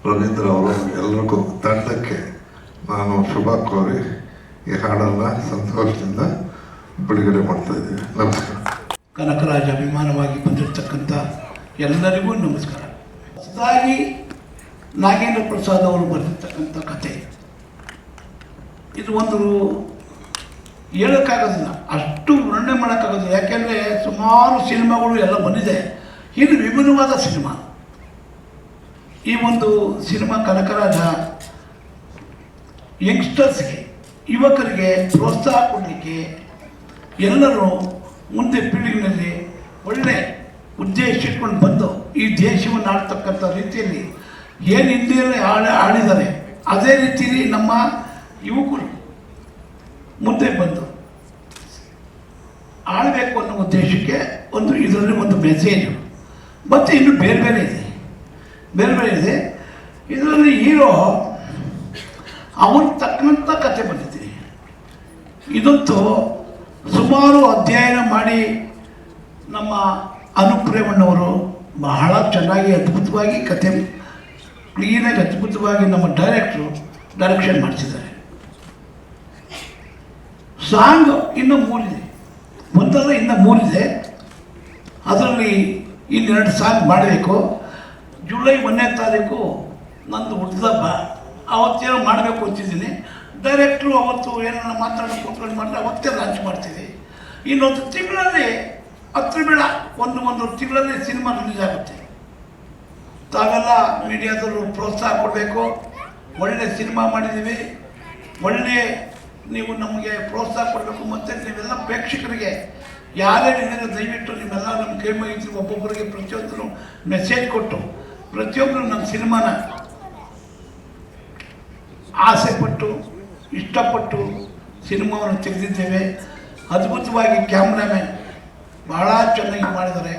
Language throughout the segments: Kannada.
ರವೀಂದ್ರ ಅವರು ಎಲ್ಲರಿಗೂ ತಂಡಕ್ಕೆ ನಾನು ಶುಭ ಕೋರಿ ಈ ಹಾಡನ್ನು ಸಂತೋಷದಿಂದ ಬಿಡುಗಡೆ ಮಾಡ್ತಾ ಇದ್ದೀವಿ. ನಮಸ್ಕಾರ. ಕನಕರಾಜ ಅಭಿಮಾನವಾಗಿ ಬಂದಿರತಕ್ಕಂಥ ಎಲ್ಲರಿಗೂ ನಮಸ್ಕಾರ. ಹೊಸದಾಗಿ ನಾಗೇಂದ್ರ ಪ್ರಸಾದ್ ಅವರು ಬರೆದಿರ್ತಕ್ಕಂಥ ಕತೆ ಇದು ಒಂದು ಹೇಳೋಕ್ಕಾಗೋದಿಲ್ಲ, ಅಷ್ಟು ವರ್ಣನೆ ಮಾಡೋಕ್ಕಾಗೋದಿಲ್ಲ. ಯಾಕೆಂದರೆ ಸುಮಾರು ಸಿನಿಮಾಗಳು ಎಲ್ಲ ಬಂದಿದೆ. ಇದು ವಿಭಿನ್ನವಾದ ಸಿನಿಮಾ. ಈ ಒಂದು ಸಿನಿಮಾ ಕನಕರಾಜ ಯಂಗ್ಸ್ಟರ್ಸ್ಗೆ, ಯುವಕರಿಗೆ ಪ್ರೋತ್ಸಾಹ ಕೊಡಲಿಕ್ಕೆ, ಎಲ್ಲರೂ ಮುಂದೆ ಪೀಳಿಗೆಯಲ್ಲಿ ಒಳ್ಳೆ ಉದ್ದೇಶ ಇಟ್ಕೊಂಡು ಬಂದು ಈ ದೇಶವನ್ನು ಆಡ್ತಕ್ಕಂಥ ರೀತಿಯಲ್ಲಿ ಏನು ಹಿಂದಿಯಲ್ಲಿ ಆಡಿದ್ದಾರೆ ಅದೇ ರೀತಿಯಲ್ಲಿ ನಮ್ಮ ಯುವಕರು ಮುಂದೆ ಬಂದು ಆಡಬೇಕು ಅನ್ನೋ ಉದ್ದೇಶಕ್ಕೆ ಒಂದು ಇದರಲ್ಲಿ ಒಂದು ಮೆಸೇಜು ಮತ್ತು ಇನ್ನು ಬೇರೆ ಬೇರೆ ಇದೆ. ಇದರಲ್ಲಿ ಹೀರೋ ಅವ್ರ ತಕ್ಕಂಥ ಕತೆ ಬಂದಿದೆ. ಇದಂತೂ ಸುಮಾರು ಅಧ್ಯಯನ ಮಾಡಿ ನಮ್ಮ ಅನುಪ್ರೇಮಣ್ಣವರು ಬಹಳ ಚೆನ್ನಾಗಿ ಅದ್ಭುತವಾಗಿ ಕತೆ ಕ್ಲೀನಾಗಿ ಅದ್ಭುತವಾಗಿ ನಮ್ಮ ಡೈರೆಕ್ಷನ್ ಮಾಡಿಸಿದ್ದಾರೆ. ಸಾಂಗ್ ಇನ್ನೂ 3 ಇದೆ, ಒಂದಲ್ಲ ಇನ್ನೂ 3 ಇದೆ. ಅದರಲ್ಲಿ ಇನ್ನೆರಡು ಸಾಂಗ್ ಮಾಡಬೇಕು. ಜುಲೈ 1ನೇ ತಾರೀಕು ನಂದು ಹುಟ್ಟಿದಬ್ಬ, ಅವತ್ತೇನೋ ಮಾಡಬೇಕು ಅಂತಿದ್ದೀನಿ. ಡೈರೆಕ್ಟ್ರು ಅವತ್ತು ಏನೋ ಮಾತಾಡಿ ಕೂತ್ಕೊಂಡು ಮಾಡಿದ್ರೆ ಅವತ್ತೇ ಲಾಂಚ್ ಮಾಡ್ತೀವಿ. ಇನ್ನೊಂದು ತಿಂಗಳಲ್ಲಿ 10 ಬೇಡ ಒಂದು ತಿಂಗಳಲ್ಲಿ ಸಿನಿಮಾ ರಿಲೀಸ್ ಆಗುತ್ತೆ. ತಾವೆಲ್ಲ ಮೀಡಿಯಾದವರು ಪ್ರೋತ್ಸಾಹ ಕೊಡಬೇಕು. ಒಳ್ಳೆ ಸಿನಿಮಾ ಮಾಡಿದ್ದೀವಿ, ಒಳ್ಳೆ ನೀವು ನಮಗೆ ಪ್ರೋತ್ಸಾಹ ಕೊಡಬೇಕು. ಮತ್ತು ನೀವೆಲ್ಲ ಪ್ರೇಕ್ಷಕರಿಗೆ ಯಾರ್ಯಾರಿದ್ದೀರ ದಯವಿಟ್ಟು ನೀವೆಲ್ಲ ನಮ್ಮ ಕೈ ಮುಗಿತೀವಿ. ಒಬ್ಬೊಬ್ಬರಿಗೆ ಪ್ರತಿಯೊಂದರೂ ಮೆಸೇಜ್ ಕೊಟ್ಟು ಪ್ರತಿಯೊಬ್ಬರು ನಮ್ಮ ಸಿನಿಮಾನ ಆಸೆಪಟ್ಟು ಇಷ್ಟಪಟ್ಟು ಸಿನಿಮಾವನ್ನು ತೆಗೆದಿದ್ದೇವೆ. ಅದ್ಭುತವಾಗಿ ಕ್ಯಾಮ್ರಾಮ್ಯಾನ್ ಭಾಳ ಚೆನ್ನಾಗಿ ಮಾಡಿದ್ದಾರೆ.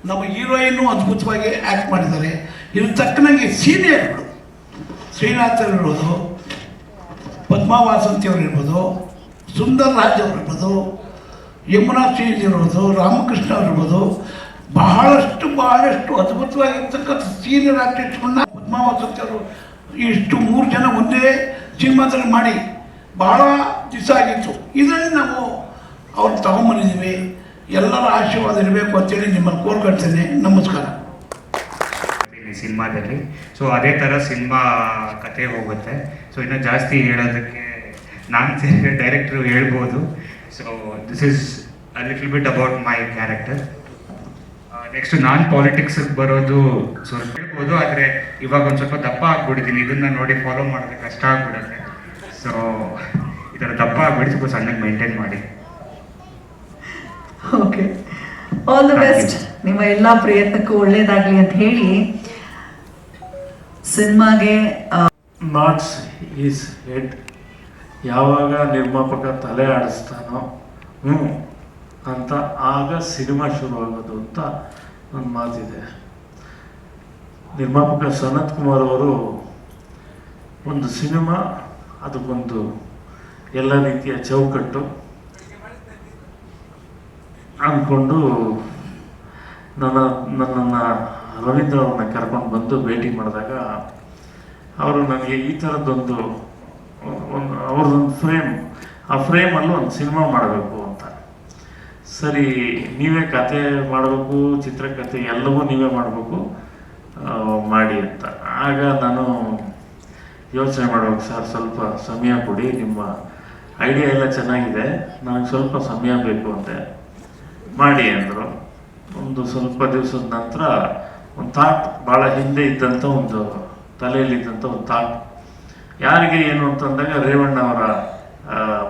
ನಮ್ಮ ಹೀರೋಯಿನ್ನು ಅದ್ಭುತವಾಗಿ ಆ್ಯಕ್ಟ್ ಮಾಡಿದ್ದಾರೆ. ಇದ್ರ ತಕ್ಕನಾಗಿ ಸೀನಿಯರ್ಗಳು ಶ್ರೀನಾಥ್ ಇರ್ಬೋದು, ಪದ್ಮಾವಾಸಂತಿ ಅವರು ಇರ್ಬೋದು, ಸುಂದರ್ ರಾಜ್ ಅವರು ಇರ್ಬೋದು, ಯಮುನಾ ಶ್ರೀಜ್ ಇರ್ಬೋದು, ರಾಮಕೃಷ್ಣ ಅವರು ಇರ್ಬೋದು, ಬಹಳಷ್ಟು ಅದ್ಭುತವಾಗಿರ್ತಕ್ಕಂಥ ಸೀನಿಯರ್ ಆರ್ಟಿಸ್ಟ್ಗಳನ್ನ ಪದ್ಮಾವಾಸಂತಿ ಅವರು ಇಷ್ಟು 3 ಜನ ಒಂದೇ ಸಿನಿಮಾದಲ್ಲಿ ಮಾಡಿ ಬಹಳ ದಿವಸ ಆಗಿತ್ತು. ಇದರಲ್ಲಿ ನಾವು ಅವ್ರು ತಗೊಂಬಂದಿದ್ದೀವಿ. ಎಲ್ಲರ ಆಶೀರ್ವಾದ ಇರಬೇಕು ಅಂತೇಳಿ ನಿಮ್ಮನ್ನು ಕೋರ್ಕೊಳ್ತೇನೆ. ನಮಸ್ಕಾರ. ಸಿನಿಮಾದಲ್ಲಿ ಸೊ ಅದೇ ಥರ ಸಿನಿಮಾ ಕತೆ ಹೋಗುತ್ತೆ. ಸೊ ಇನ್ನೂ ಜಾಸ್ತಿ ಹೇಳೋದಕ್ಕೆ ನಾನು ಸೇರಿ ಡೈರೆಕ್ಟ್ರು ಹೇಳ್ಬೋದು. So this is a little bit about my character. Next ನಾನು ಪಾಲಿಟಿಕ್ಸಿಗೆ ಬರೋದು ಸ್ವಲ್ಪ ಹೇಳ್ಬೋದು, ಆದರೆ ಇವಾಗ ಒಂದು ಸ್ವಲ್ಪ ದಪ್ಪ ಆಗ್ಬಿಟ್ಟಿದ್ದೀನಿ. ಇದನ್ನು ನೋಡಿ ಫಾಲೋ ಮಾಡೋದಕ್ಕೆ ಕಷ್ಟ ಆಗ್ಬಿಡುತ್ತೆ. ಸೊ ಈ ಥರ ದಪ್ಪ ಆಗ್ಬಿಟ್ಟು ಸ್ವಲ್ಪ ಸಣ್ಣಗೆ ಮೇಂಟೈನ್ ಮಾಡಿ. Okay, all the best. ನಿಮ್ಮ ಎಲ್ಲ ಪ್ರಯತ್ನಕ್ಕೂ ಒಳ್ಳೇದಾಗಲಿ ಅಂತ ಹೇಳಿ ಸಿನಿಮಾಗೆ ನಾಟ್ಸ್ ಈಸ್ ಹೆಡ್. ಯಾವಾಗ ನಿರ್ಮಾಪಕ ತಲೆ ಆಡಿಸ್ತಾನೋ ಅಂತ ಆಗ ಸಿನಿಮಾ ಶುರುವಾಗೋದು ಅಂತ ಒಂದು ಮಾತಿದೆ. ನಿರ್ಮಾಪಕ ಸನತ್ ಕುಮಾರ್ ಅವರು ಒಂದು ಸಿನಿಮಾ, ಅದಕ್ಕೊಂದು ಎಲ್ಲ ರೀತಿಯ ಚೌಕಟ್ಟು ಅಂದ್ಕೊಂಡು ನನ್ನನ್ನು ರವೀಂದ್ರ ಅವ್ರನ್ನ ಕರ್ಕೊಂಡು ಬಂದು ಭೇಟಿ ಮಾಡಿದಾಗ ಅವರು ನನಗೆ ಈ ಥರದ್ದೊಂದು ಅವ್ರದ್ದೊಂದು ಆ ಫ್ರೇಮಲ್ಲೂ ಒಂದು ಸಿನಿಮಾ ಮಾಡಬೇಕು ಅಂತ. ಸರಿ, ನೀವೇ ಕತೆ ಮಾಡಬೇಕು, ಚಿತ್ರಕಥೆ ಎಲ್ಲವೂ ನೀವೇ ಮಾಡಬೇಕು, ಮಾಡಿ ಅಂತ. ಆಗ ನಾನು ಯೋಚನೆ ಮಾಡಬೇಕು, ಸರ್ ಸ್ವಲ್ಪ ಸಮಯ ಕೊಡಿ, ನಿಮ್ಮ ಐಡಿಯಾ ಎಲ್ಲ ಚೆನ್ನಾಗಿದೆ, ನನಗೆ ಸ್ವಲ್ಪ ಸಮಯ ಬೇಕು ಅಂತೆ. ಮಾಡಿ ಅಂದರು. ಒಂದು ಸ್ವಲ್ಪ ದಿವಸದ ನಂತರ ಒಂದು ಥಾಟ್, ಭಾಳ ಹಿಂದೆ ಇದ್ದಂಥ ಒಂದು ತಲೆಯಲ್ಲಿದ್ದಂಥ ಒಂದು ಥಾಟ್, ಯಾರಿಗೆ ಏನು ಅಂತಂದಾಗ ರೇವಣ್ಣ ಅವರ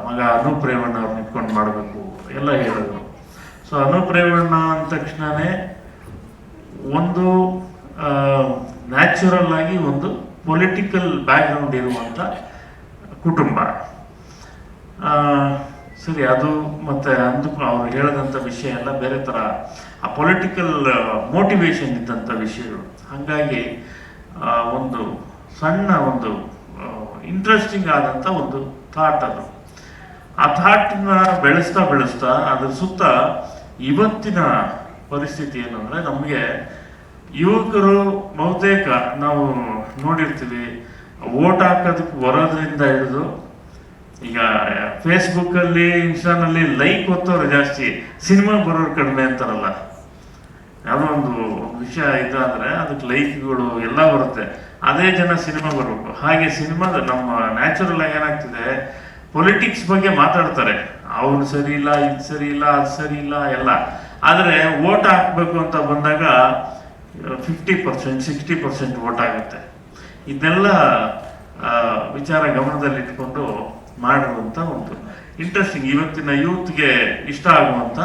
ಮಗ ಅನೂಪ್ ರೇವಣ್ಣ ಅವ್ರು ನಿಂತ್ಕೊಂಡು ಮಾಡಬೇಕು ಎಲ್ಲ ಹೇಳಿದ್ರು. ಸೊ ಅನೂಪ್ ರೇವಣ್ಣ ಅಂದ ತಕ್ಷಣವೇ ಒಂದು ನ್ಯಾಚುರಲ್ ಆಗಿ ಒಂದು ಪೊಲಿಟಿಕಲ್ ಬ್ಯಾಕ್ಗ್ರೌಂಡ್ ಇರುವಂಥ ಕುಟುಂಬ. ಸರಿ, ಅದು ಮತ್ತು ಅಂದಕ್ಕೂ ಅವ್ರು ಹೇಳಿದಂಥ ವಿಷಯ ಎಲ್ಲ ಬೇರೆ ಥರ ಆ ಪೊಲಿಟಿಕಲ್ ಮೋಟಿವೇಶನ್ ಇದ್ದಂಥ ವಿಷಯಗಳು. ಹಾಗಾಗಿ ಒಂದು ಸಣ್ಣ ಒಂದು ಇಂಟ್ರೆಸ್ಟಿಂಗ್ ಆದಂಥ ಒಂದು ಥಾಟ್ ಅದು. ಆ ಥಾಟ್ನ ಬೆಳೆಸ್ತಾ ಅದ್ರ ಸುತ್ತ ಇವತ್ತಿನ ಪರಿಸ್ಥಿತಿ ಏನು ಅಂದರೆ, ನಮಗೆ ಯುವಕರು ಬಹುತೇಕ ನಾವು ನೋಡಿರ್ತೀವಿ, ವೋಟ್ ಹಾಕೋದಕ್ಕೆ ಬರೋದ್ರಿಂದ ಹಿಡಿದು ಈಗ ಫೇಸ್ಬುಕ್ಕಲ್ಲಿ ಇನ್ಸ್ಟಾನಲ್ಲಿ ಲೈಕ್ ಒತ್ತೋರು ಜಾಸ್ತಿ, ಸಿನಿಮಾ ಬರೋರು ಕಡಿಮೆ ಅಂತಾರಲ್ಲ. ಯಾವುದೋ ಒಂದು ವಿಷಯ ಇದಾದರೆ ಅದಕ್ಕೆ ಲೈಕ್ಗಳು ಎಲ್ಲ ಬರುತ್ತೆ, ಅದೇ ಜನ ಸಿನಿಮಾ ಬರಬೇಕು. ಹಾಗೆ ಸಿನಿಮಾದ ನಮ್ಮ ನ್ಯಾಚುರಲ್ ಆಗಿ ಏನಾಗ್ತಿದೆ, ಪೊಲಿಟಿಕ್ಸ್ ಬಗ್ಗೆ ಮಾತಾಡ್ತಾರೆ, ಅವ್ರು ಸರಿ ಇಲ್ಲ, ಇದು ಸರಿ ಇಲ್ಲ, ಅದು ಸರಿ ಇಲ್ಲ ಎಲ್ಲ. ಆದರೆ ವೋಟ್ ಹಾಕಬೇಕು ಅಂತ ಬಂದಾಗ 50%, 60% ವೋಟ್ ಆಗುತ್ತೆ. ಇದನ್ನೆಲ್ಲ ವಿಚಾರ ಗಮನದಲ್ಲಿ ಇಟ್ಕೊಂಡು ಮಾಡಿರುವಂಥ ಒಂದು ಇಂಟ್ರೆಸ್ಟಿಂಗ್, ಇವತ್ತಿನ ಯೂತ್ಗೆ ಇಷ್ಟ ಆಗುವಂಥ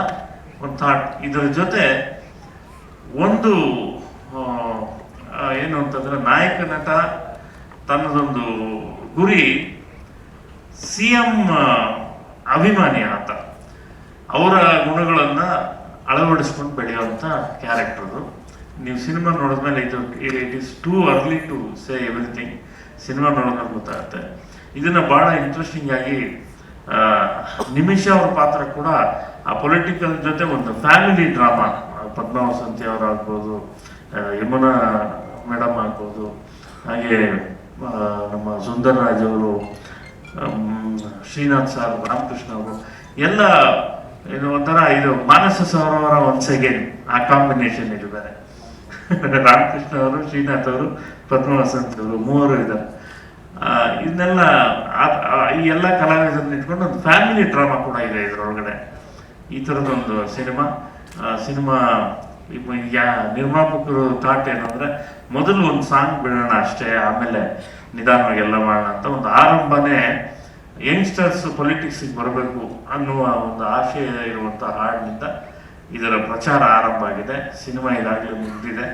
ಒಂದು ಥಾಟ್. ಇದರ ಜೊತೆ ಒಂದು ಏನು ಅಂತಂದ್ರೆ, ನಾಯಕ ನಟ ತನ್ನದೊಂದು ಗುರಿ CM ಅಭಿಮಾನಿ ಆತ, ಅವರ ಗುಣಗಳನ್ನು ಅಳವಡಿಸ್ಕೊಂಡು ಬೆಳೆಯುವಂಥ ಕ್ಯಾರೆಕ್ಟರು. ನೀವು ಸಿನಿಮಾ ನೋಡಿದ್ಮೇಲೆ it is too early to say everything. Cinema ನೋಡೋದ್ಮೇಲೆ ಗೊತ್ತಾಗುತ್ತೆ. ಇದನ್ನು ಭಾಳ ಇಂಟ್ರೆಸ್ಟಿಂಗ್ ಆಗಿ ನಿಮಿಷ ಅವ್ರ ಪಾತ್ರ ಕೂಡ ಆ ಪೊಲಿಟಿಕಲ್ ಜೊತೆ ಒಂದು ಫ್ಯಾಮಿಲಿ ಡ್ರಾಮಾ, ಪದ್ಮಾ ವಸಂತಿ ಅವರಾಗ್ಬೋದು, ಯಮುನಾ ಮೇಡಮ್ ಆಗ್ಬೋದು, ಹಾಗೆ ನಮ್ಮ ಸುಂದರ್ ರಾಜ್ ಅವರು, ಶ್ರೀನಾಥ್ ಸರ್, ರಾಮಕೃಷ್ಣ ಅವರು ಎಲ್ಲ ಇದು ಒಂಥರ ಇದು ಮಾನಸ ಸರೋವರ ಒನ್ಸ್ ಅಗೇನ್ ಆ ಕಾಂಬಿನೇಷನ್ ಇದ್ದಾರೆ. ರಾಮಕೃಷ್ಣ ಅವರು, ಶ್ರೀನಾಥ್ ಅವರು, ಪದ್ಮಾ ವಸಂತಿ ಅವರು, ಮೂವರು ಇದ್ದಾರೆ. ಇದನ್ನೆಲ್ಲ ಈ ಎಲ್ಲ ಕಲಾವಿದರನ್ನ ಇಟ್ಕೊಂಡು ಒಂದು ಫ್ಯಾಮಿಲಿ ಡ್ರಾಮಾ ಕೂಡ ಇದೆ ಇದರೊಳಗಡೆ. ಈ ಥರದೊಂದು ಸಿನಿಮಾ ನಿರ್ಮಾಪಕರು ಥಾಟ್ ಏನಂದ್ರೆ, ಮೊದಲು ಒಂದು ಸಾಂಗ್ ಬಿಡೋಣ ಅಷ್ಟೇ, ಆಮೇಲೆ ನಿಧಾನವಾಗಿ ಎಲ್ಲ ಮಾಡೋಣ ಅಂತ ಒಂದು ಆರಂಭನೇ ಯಂಗ್ಸ್ಟರ್ಸ್ ಪೊಲಿಟಿಕ್ಸಿಗೆ ಬರಬೇಕು ಅನ್ನುವ ಒಂದು ಆಶಯ ಇರುವಂಥ ಹಾಡಿನಿಂದ ಇದರ ಪ್ರಚಾರ ಆರಂಭ ಆಗಿದೆ. ಸಿನಿಮಾ ಇದಾಗಲೇ ಮುಗಿದಿದೆ,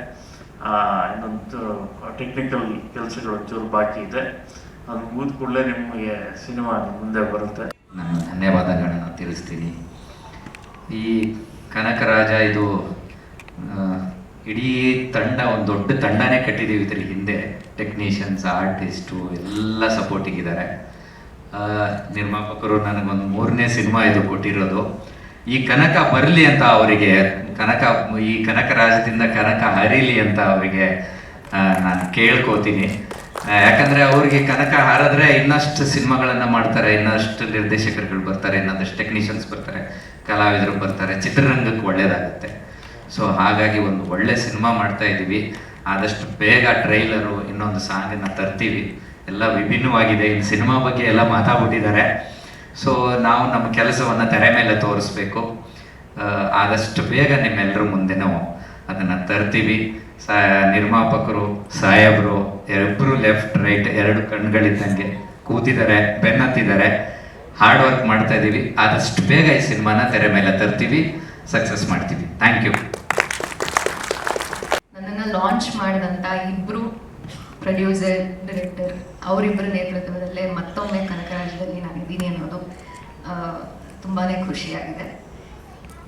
ಇನ್ನೊಂದು ಟೆಕ್ನಿಕಲ್ ಕೆಲಸಗಳು ಒಂಚೂರು ಬಾಕಿ ಇದೆ. ಅದು ಮುಗಿದ ಕೂಡಲೇ ನಿಮಗೆ ಸಿನಿಮಾ ಮುಂದೆ ಬರುತ್ತೆ. ನಾನು ಧನ್ಯವಾದಗಳನ್ನು ತಿಳಿಸ್ತೀನಿ. ಈ ಕನಕರಾಜ ಇದು ಇಡೀ ತಂಡ, ಒಂದು ದೊಡ್ಡ ತಂಡನೇ ಕಟ್ಟಿದ್ದೀವಿ ಇದ್ರ ಹಿಂದೆ. ಟೆಕ್ನಿಷಿಯನ್ಸ್, ಆರ್ಟಿಸ್ಟು ಎಲ್ಲ ಸಪೋರ್ಟಿಗಿದ್ದಾರೆ. ನಿರ್ಮಾಪಕರು ನನಗೊಂದು 3ನೇ ಸಿನಿಮಾ ಇದು ಕೊಟ್ಟಿರೋದು. ಈ ಕನಕ ಬರಲಿ ಅಂತ ಅವರಿಗೆ, ಈ ಕನಕರಾಜದಿಂದ ಕನಕ ಹರಿಲಿ ಅಂತ ಅವರಿಗೆ ನಾನು ಕೇಳ್ಕೋತೀನಿ. ಯಾಕಂದರೆ ಅವ್ರಿಗೆ ಕನಕ ಹಾರಿದ್ರೆ ಇನ್ನಷ್ಟು ಸಿನಿಮಾಗಳನ್ನು ಮಾಡ್ತಾರೆ, ಇನ್ನಷ್ಟು ನಿರ್ದೇಶಕರುಗಳು ಬರ್ತಾರೆ, ಇನ್ನೊಂದಷ್ಟು ಟೆಕ್ನಿಷಿಯನ್ಸ್ ಬರ್ತಾರೆ, ಕಲಾವಿದರು ಬರ್ತಾರೆ, ಚಿತ್ರರಂಗಕ್ಕೆ ಒಳ್ಳೆಯದಾಗುತ್ತೆ. ಸೊ ಹಾಗಾಗಿ ಒಂದು ಒಳ್ಳೆ ಸಿನಿಮಾ ಮಾಡ್ತಾ ಇದ್ದೀವಿ. ಆದಷ್ಟು ಬೇಗ ಟ್ರೈಲರು, ಇನ್ನೊಂದು ಸಾಂಗನ್ನು ತರ್ತೀವಿ. ಎಲ್ಲ ವಿಭಿನ್ನವಾಗಿದೆ. ಇನ್ನು ಸಿನಿಮಾ ಬಗ್ಗೆ ಎಲ್ಲ ಮಾತಾಡ್ಬಿಟ್ಟಿದ್ದಾರೆ. ಸೊ ನಾವು ನಮ್ಮ ಕೆಲಸವನ್ನು ತೆರೆ ಮೇಲೆ ತೋರಿಸ್ಬೇಕು. ಆದಷ್ಟು ಬೇಗ ನಿಮ್ಮೆಲ್ಲರ ಮುಂದೆ ನಾವು ಅದನ್ನು ತರ್ತೀವಿ. ನಿರ್ಮಾಪಕರು, ಸಾಹೇಬರು ಇಬ್ಬರು ಲೆಫ್ಟ್ ರೈಟ್ 2 ಕಣ್ಗಳಿದ್ದಂಗೆ ಕೂತಿದ್ದಾರೆ, ಬೆನ್ನತ್ತಿದ್ದಾರೆ, ಹಾರ್ಡ್ ವರ್ಕ್ ಮಾಡ್ತಾ ಇದ್ದೀವಿ. ಆದಷ್ಟು ಬೇಗ ಈ ಸಿನಿಮಾನ ತೆರೆ ಮೇಲೆ ತರ್ತೀವಿ, ಸಕ್ಸಸ್ ಮಾಡ್ತೀವಿ. Thank you. ನನ್ನನ್ನು ಲಾಂಚ್ ಮಾಡಿದಂಥ ಇಬ್ಬರು ಪ್ರೊಡ್ಯೂಸರ್, ಡೈರೆಕ್ಟರ್, ಅವರಿಬ್ಬರ ನೇತೃತ್ವದಲ್ಲೇ ಮತ್ತೊಮ್ಮೆ ಕನಕರಾಜದಲ್ಲಿ ನಾನಿದ್ದೀನಿ ಅನ್ನೋದು ತುಂಬಾ ಖುಷಿಯಾಗಿದೆ.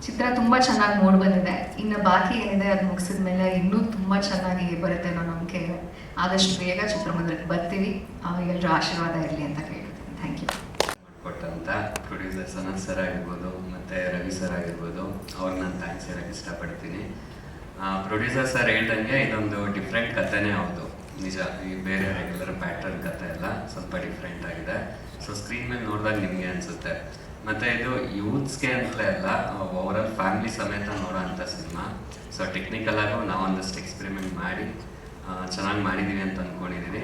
ಚಿತ್ರ ತುಂಬ ಚೆನ್ನಾಗಿ ಮೂಡಿ ಬಂದಿದೆ. ಇನ್ನು ಬಾಕಿ ಏನಿದೆ ಅದು ಮುಗಿಸಿದ ಮೇಲೆ ಇನ್ನೂ ತುಂಬ ಚೆನ್ನಾಗಿ ಬರುತ್ತೆ ಅನ್ನೋ ನಂಬಿಕೆ ಇದೆ. ಆದಷ್ಟು ಬೇಗ ಚಿತ್ರಮಂದಿರಕ್ಕೆ ಬರ್ತೀವಿ. ಎಲ್ಲರೂ ಆಶೀರ್ವಾದ ಇರಲಿ ಅಂತ ಕೇಳ್ತೀನಿ. Thank you. ಕೊಟ್ಟಂಥ ಪ್ರೊಡ್ಯೂಸರ್ ಸನತ್ ಸರ್ ಆಗಿರ್ಬೋದು ಮತ್ತು ರವಿ ಸರ್ ಆಗಿರ್ಬೋದು, ಅವ್ರಿಗೆ ನಾನು ಥ್ಯಾಂಕ್ಸ್ ಹೇಳೋಕ್ಕೆ ಇಷ್ಟಪಡ್ತೀನಿ. ಪ್ರೊಡ್ಯೂಸರ್ ಸರ್ ಹೇಳ್ದಂಗೆ ಇದೊಂದು ಡಿಫ್ರೆಂಟ್ ಕಥೆನೇ ಹೌದು, ನಿಜ. ಈ ಬೇರೆ ರೆಗ್ಯುಲರ್ ಪ್ಯಾಟರ್ನ್ ಕಥೆ ಎಲ್ಲ ಸ್ವಲ್ಪ ಡಿಫ್ರೆಂಟ್ ಆಗಿದೆ. ಸೊ ಸ್ಕ್ರೀನ್ ಮೇಲೆ ನೋಡಿದಾಗ ನಿಮಗೆ ಅನಿಸುತ್ತೆ. ಮತ್ತು ಇದು ಯೂತ್ಸ್ಗೆ ಅಂತಲೇ ಅಲ್ಲ, ಓವರಾಲ್ ಫ್ಯಾಮಿಲಿ ಸಮೇತ ನೋಡೋ ಅಂಥ ಸಿನಿಮಾ. ಸೊ ಟೆಕ್ನಿಕಲಾಗೂ ನಾವು ಒಂದಷ್ಟು ಎಕ್ಸ್ಪೆರಿಮೆಂಟ್ ಮಾಡಿ ಚೆನ್ನಾಗಿ ಮಾಡಿದ್ದೀವಿ ಅಂತ ಅಂದ್ಕೊಂಡಿದ್ದೀವಿ.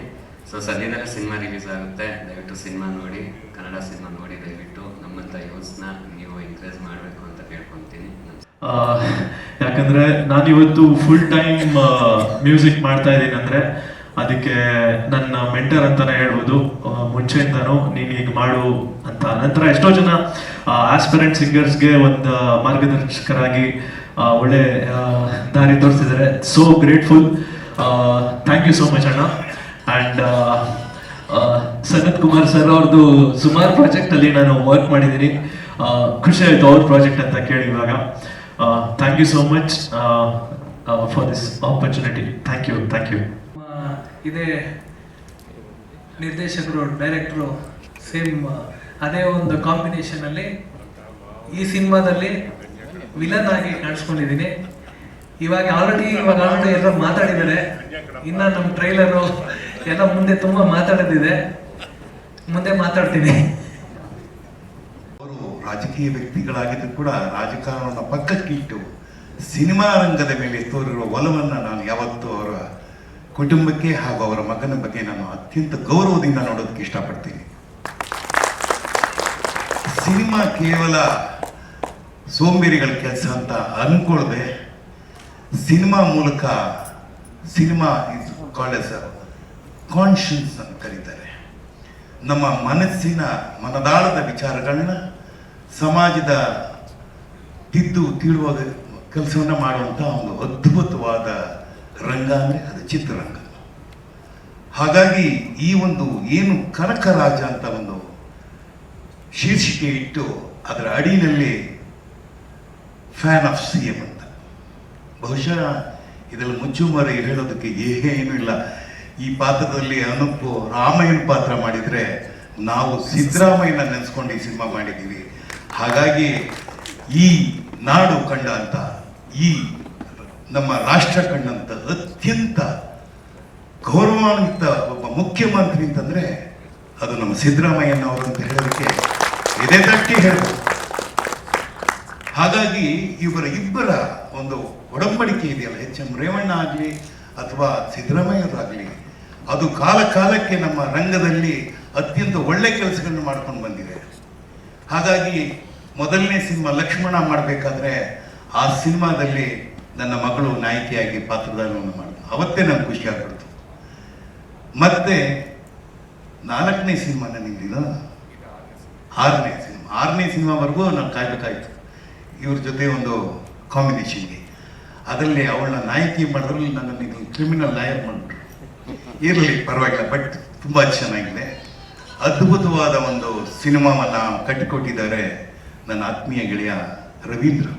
ಸೊ ಸದ್ಯದಲ್ಲೇ ಸಿನಿಮಾ ರಿಲೀಸ್ ಆಗುತ್ತೆ. ದಯವಿಟ್ಟು ಸಿನಿಮಾ ನೋಡಿ, ಕನ್ನಡ ಸಿನಿಮಾ ನೋಡಿ. ದಯವಿಟ್ಟು ನಮ್ಮಂಥ ಯೂತ್ಸ್ನ ನೀವು ಎಂಕರೇಜ್ ಮಾಡಬೇಕು ಅಂತ ಕೇಳ್ಕೊತೀನಿ. ಯಾಕಂದರೆ ನಾನಿವತ್ತು ಫುಲ್ ಟೈಮ್ ಮ್ಯೂಸಿಕ್ ಮಾಡ್ತಾ ಇದ್ದೀನಿ ಅಂದರೆ ಅದಕ್ಕೆ ನನ್ನ ಮೆಂಟರ್ ಅಂತಲೇ ಹೇಳ್ಬೋದು. ಮುಂಚೆಯಿಂದನೂ ನೀನು ಈಗ ಮಾಡು ಅಂತ. ನಂತರ ಎಷ್ಟೋ ಜನ ಆಸ್ಪಿರೆಂಟ್ ಸಿಂಗರ್ಸ್ಗೆ ಒಂದು ಮಾರ್ಗದರ್ಶಕರಾಗಿ ಒಳ್ಳೆ ದಾರಿ ತೋರಿಸಿದ್ದಾರೆ. So grateful. Thank you so much ಅಣ್ಣ. ಆ್ಯಂಡ್ ಸನತ್ ಕುಮಾರ್ ಸರ್ ಅವ್ರದ್ದು ಸುಮಾರು ಪ್ರಾಜೆಕ್ಟಲ್ಲಿ ನಾನು ವರ್ಕ್ ಮಾಡಿದ್ದೀನಿ. ಖುಷಿ ಆಯಿತು ಅವ್ರ ಪ್ರಾಜೆಕ್ಟ್ ಅಂತ ಕೇಳಿ ಇವಾಗ. Thank you so much for this opportunity. Thank you, thank you. ಇದೇ ನಿರ್ದೇಶಕರು, ಡೈರೆಕ್ಟ್ರು ಸೇಮ್ ಅದೇ ಒಂದು ಕಾಂಬಿನೇಷನಲ್ಲಿ ಈ ಸಿನಿಮಾದಲ್ಲಿ ವಿಲನ್ ಆಗಿ ಕಾಣಿಸ್ಕೊಂಡಿದ್ದೀನಿ. ಇವಾಗ ಆಲ್ರೆಡಿ ಎಲ್ಲ ಮಾತಾಡಿದ್ದಾರೆ. ಇನ್ನು ನಮ್ಮ ಟ್ರೈಲರು ಎಲ್ಲ ಮುಂದೆ ತುಂಬ ಮಾತಾಡೋದಿದೆ, ಮುಂದೆ ಮಾತಾಡ್ತೀನಿ. ಅವರು ರಾಜಕೀಯ ವ್ಯಕ್ತಿಗಳಾಗಿದ್ದು ಕೂಡ ರಾಜಕಾರಣವನ್ನು ಪಕ್ಕಕ್ಕಿಟ್ಟು ಸಿನಿಮಾ ರಂಗದ ಮೇಲೆ ತೋರಿರುವ ಒಲವನ್ನು ನಾನು ಯಾವತ್ತೂ ಅವರ ಕುಟುಂಬಕ್ಕೆ ಹಾಗೂ ಅವರ ಮಗನ ಬಗ್ಗೆ ನಾನು ಅತ್ಯಂತ ಗೌರವದಿಂದ ನೋಡೋದಕ್ಕೆ ಇಷ್ಟಪಡ್ತೀನಿ. ಸಿನಿಮಾ ಕೇವಲ ಸೋಂಬೇರಿಗಳ ಕೆಲಸ ಅಂತ ಅನ್ಕೊಳ್ಳದೆ, ಸಿನಿಮಾ ಮೂಲಕ cinema is called as conscience ಅಂತ ಕರೀತಾರೆ. ನಮ್ಮ ಮನಸ್ಸಿನ ಮನದಾಳದ ವಿಚಾರಗಳನ್ನ ಸಮಾಜದ ತಿಳುವ ಕೆಲಸವನ್ನು ಮಾಡುವಂಥ ಒಂದು ಅದ್ಭುತವಾದ ರಂಗ ಅಂದರೆ ಅದು ಚಿತ್ರರಂಗ. ಹಾಗಾಗಿ ಈ ಒಂದು ಏನು ಕನಕರಾಜ ಅಂತ ಒಂದು ಶೀರ್ಷಿಕೆ ಇಟ್ಟು ಅದರ ಅಡಿನಲ್ಲಿ ಫ್ಯಾನ್ ಆಫ್ CM ಅಂತ, ಬಹುಶಃ ಇದರಲ್ಲಿ ಮುಚ್ಚುಮರೆ ಹೇಳೋದಕ್ಕೆ ಏನೂ ಇಲ್ಲ. ಈ ಪಾತ್ರದಲ್ಲಿ ಅನುಪು ರಾಮಯ್ಯನ ಪಾತ್ರ ಮಾಡಿದರೆ ನಾವು ಸಿದ್ದರಾಮಯ್ಯನ ನೆನೆಸ್ಕೊಂಡು ಈ ಸಿನಿಮಾ ಮಾಡಿದ್ದೀವಿ. ಹಾಗಾಗಿ ಈ ನಾಡು ಕಂಡ ಅಂತ, ಈ ನಮ್ಮ ರಾಷ್ಟ್ರ ಕಂಡಂತ ಅತ್ಯಂತ ಗೌರವಾನ್ವಿತ ಒಬ್ಬ ಮುಖ್ಯಮಂತ್ರಿ ಅಂತಂದ್ರೆ ಅದು ನಮ್ಮ ಸಿದ್ದರಾಮಯ್ಯನವರು ಅಂತ ಹೇಳೋದಕ್ಕೆ ಎದೆ ತಟ್ಟಿ ಹೇಳ್ಬೋದು. ಹಾಗಾಗಿ ಇಬ್ಬರ ಒಂದು ಒಡಂಬಡಿಕೆ ಇದೆಯಲ್ಲ, HM ರೇವಣ್ಣ ಆಗಲಿ ಅಥವಾ ಸಿದ್ದರಾಮಯ್ಯರಾಗಲಿ, ಅದು ಕಾಲಕ್ಕೆ ನಮ್ಮ ರಂಗದಲ್ಲಿ ಅತ್ಯಂತ ಒಳ್ಳೆ ಕೆಲಸಗಳನ್ನು ಮಾಡ್ಕೊಂಡು ಬಂದಿದೆ. ಹಾಗಾಗಿ ಮೊದಲನೇ ಸಿನಿಮಾ ಲಕ್ಷ್ಮಣ ಮಾಡಬೇಕಾದ್ರೆ ಆ ಸಿನಿಮಾದಲ್ಲಿ ನನ್ನ ಮಗಳು ನಾಯಕಿಯಾಗಿ ಪಾತ್ರಧಾರಣವನ್ನು ಮಾಡಿದ್ರು. ಅವತ್ತೇ ನನಗೆ ಖುಷಿ ಆಗ್ಬಿಡ್ತು. ಮತ್ತೆ 4ನೇ ಸಿನಿಮಾ ನನಗಿನ 6ನೇ ಸಿನಿಮಾವರೆಗೂ ನಾನು ಕಾಯ್ಬೇಕಾಯ್ತು ಇವ್ರ ಜೊತೆ ಒಂದು ಕಾಂಬಿನೇಷನ್ಗೆ. ಅದರಲ್ಲಿ ಅವಳನ್ನ ನಾಯಕಿ ಮಾಡಿದ್ರಲ್ಲಿ ನನ್ನನ್ನು ಕ್ರಿಮಿನಲ್ ಲಾಯರ್ ಮಾಡಿಬಿಟ್ರು. ಇರಲಿ ಪರವಾಗಿಲ್ಲ, ಬಟ್ ತುಂಬ ಚೆನ್ನಾಗಿದೆ. ಅದ್ಭುತವಾದ ಒಂದು ಸಿನಿಮಾವನ್ನು ಕಟ್ಟಿಕೊಟ್ಟಿದ್ದಾರೆ ನನ್ನ ಆತ್ಮೀಯ ಗೆಳೆಯ ರವೀಂದ್ರ.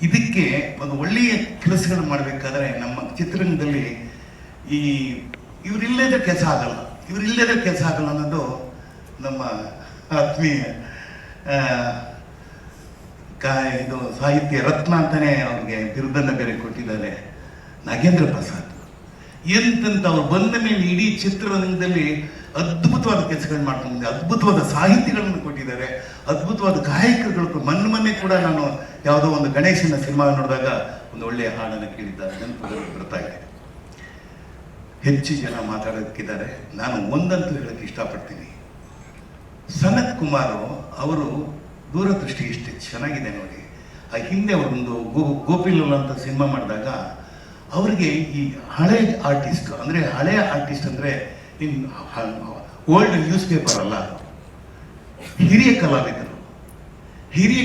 ಇದಕ್ಕೆ ಒಂದು ಒಳ್ಳೆಯ ಕೆಲಸಗಳು ಮಾಡಬೇಕಾದ್ರೆ ನಮ್ಮ ಚಿತ್ರರಂಗದಲ್ಲಿ ಇವರಿಲ್ಲದ ಕೆಲಸ ಆಗಲ್ಲ ಅನ್ನೋದು ನಮ್ಮ ಆತ್ಮೀಯ ಇದು ಸಾಹಿತ್ಯ ರತ್ನ ಅಂತಾನೆ ಅವ್ರಿಗೆ ಬಿರುದನ್ನು ಬೇರೆ ಕೊಟ್ಟಿದ್ದಾರೆ, ನಾಗೇಂದ್ರ ಪ್ರಸಾದ್. ಎಂತಂತ ಅವ್ರು ಬಂದ ಮೇಲೆ ಇಡೀ ಚಿತ್ರರಂಗದಲ್ಲಿ ಅದ್ಭುತವಾದ ಕೆಲಸಗಳನ್ನ ಮಾಡ್ಕೊಂಡು ಬಂದಿದ್ದಾರೆ, ಅದ್ಭುತವಾದ ಸಾಹಿತ್ಯಗಳನ್ನು ಕೊಟ್ಟಿದ್ದಾರೆ, ಅದ್ಭುತವಾದ ಗಾಯಕರುಗಳು. ಮೊನ್ನೆ ಕೂಡ ನಾನು ಯಾವುದೋ ಒಂದು ಗಣೇಶನ ಸಿನಿಮಾ ನೋಡಿದಾಗ ಒಂದು ಒಳ್ಳೆಯ ಹಾಡನ್ನು ಕೇಳಿದ್ದಾರೆ, ನೆನಪುಗಳು ಬರ್ತಾ ಇದೆ. ಹೆಚ್ಚು ಜನ ಮಾತಾಡೋದಕ್ಕಿದ್ದಾರೆ. ನಾನು ಒಂದಂತೂ ಹೇಳಕ್ಕೆ ಇಷ್ಟಪಡ್ತೀನಿ, ಸನತ್ ಕುಮಾರ್ ಅವರು ದೂರದೃಷ್ಟಿ ಎಷ್ಟು ಚೆನ್ನಾಗಿದೆ ನೋಡಿ. ಆ ಹಿಂದೆ ಅವರೊಂದು ಗೋಪಿಲೋಲ ಅಂತ ಸಿನಿಮಾ ಮಾಡಿದಾಗ ಅವರಿಗೆ ಈ ಹಳೆಯ ಆರ್ಟಿಸ್ಟ್ ಅಂದರೆ ಓಲ್ಡ್ ನ್ಯೂಸ್ ಪೇಪರ್ ಅಲ್ಲ, ಹಿರಿಯ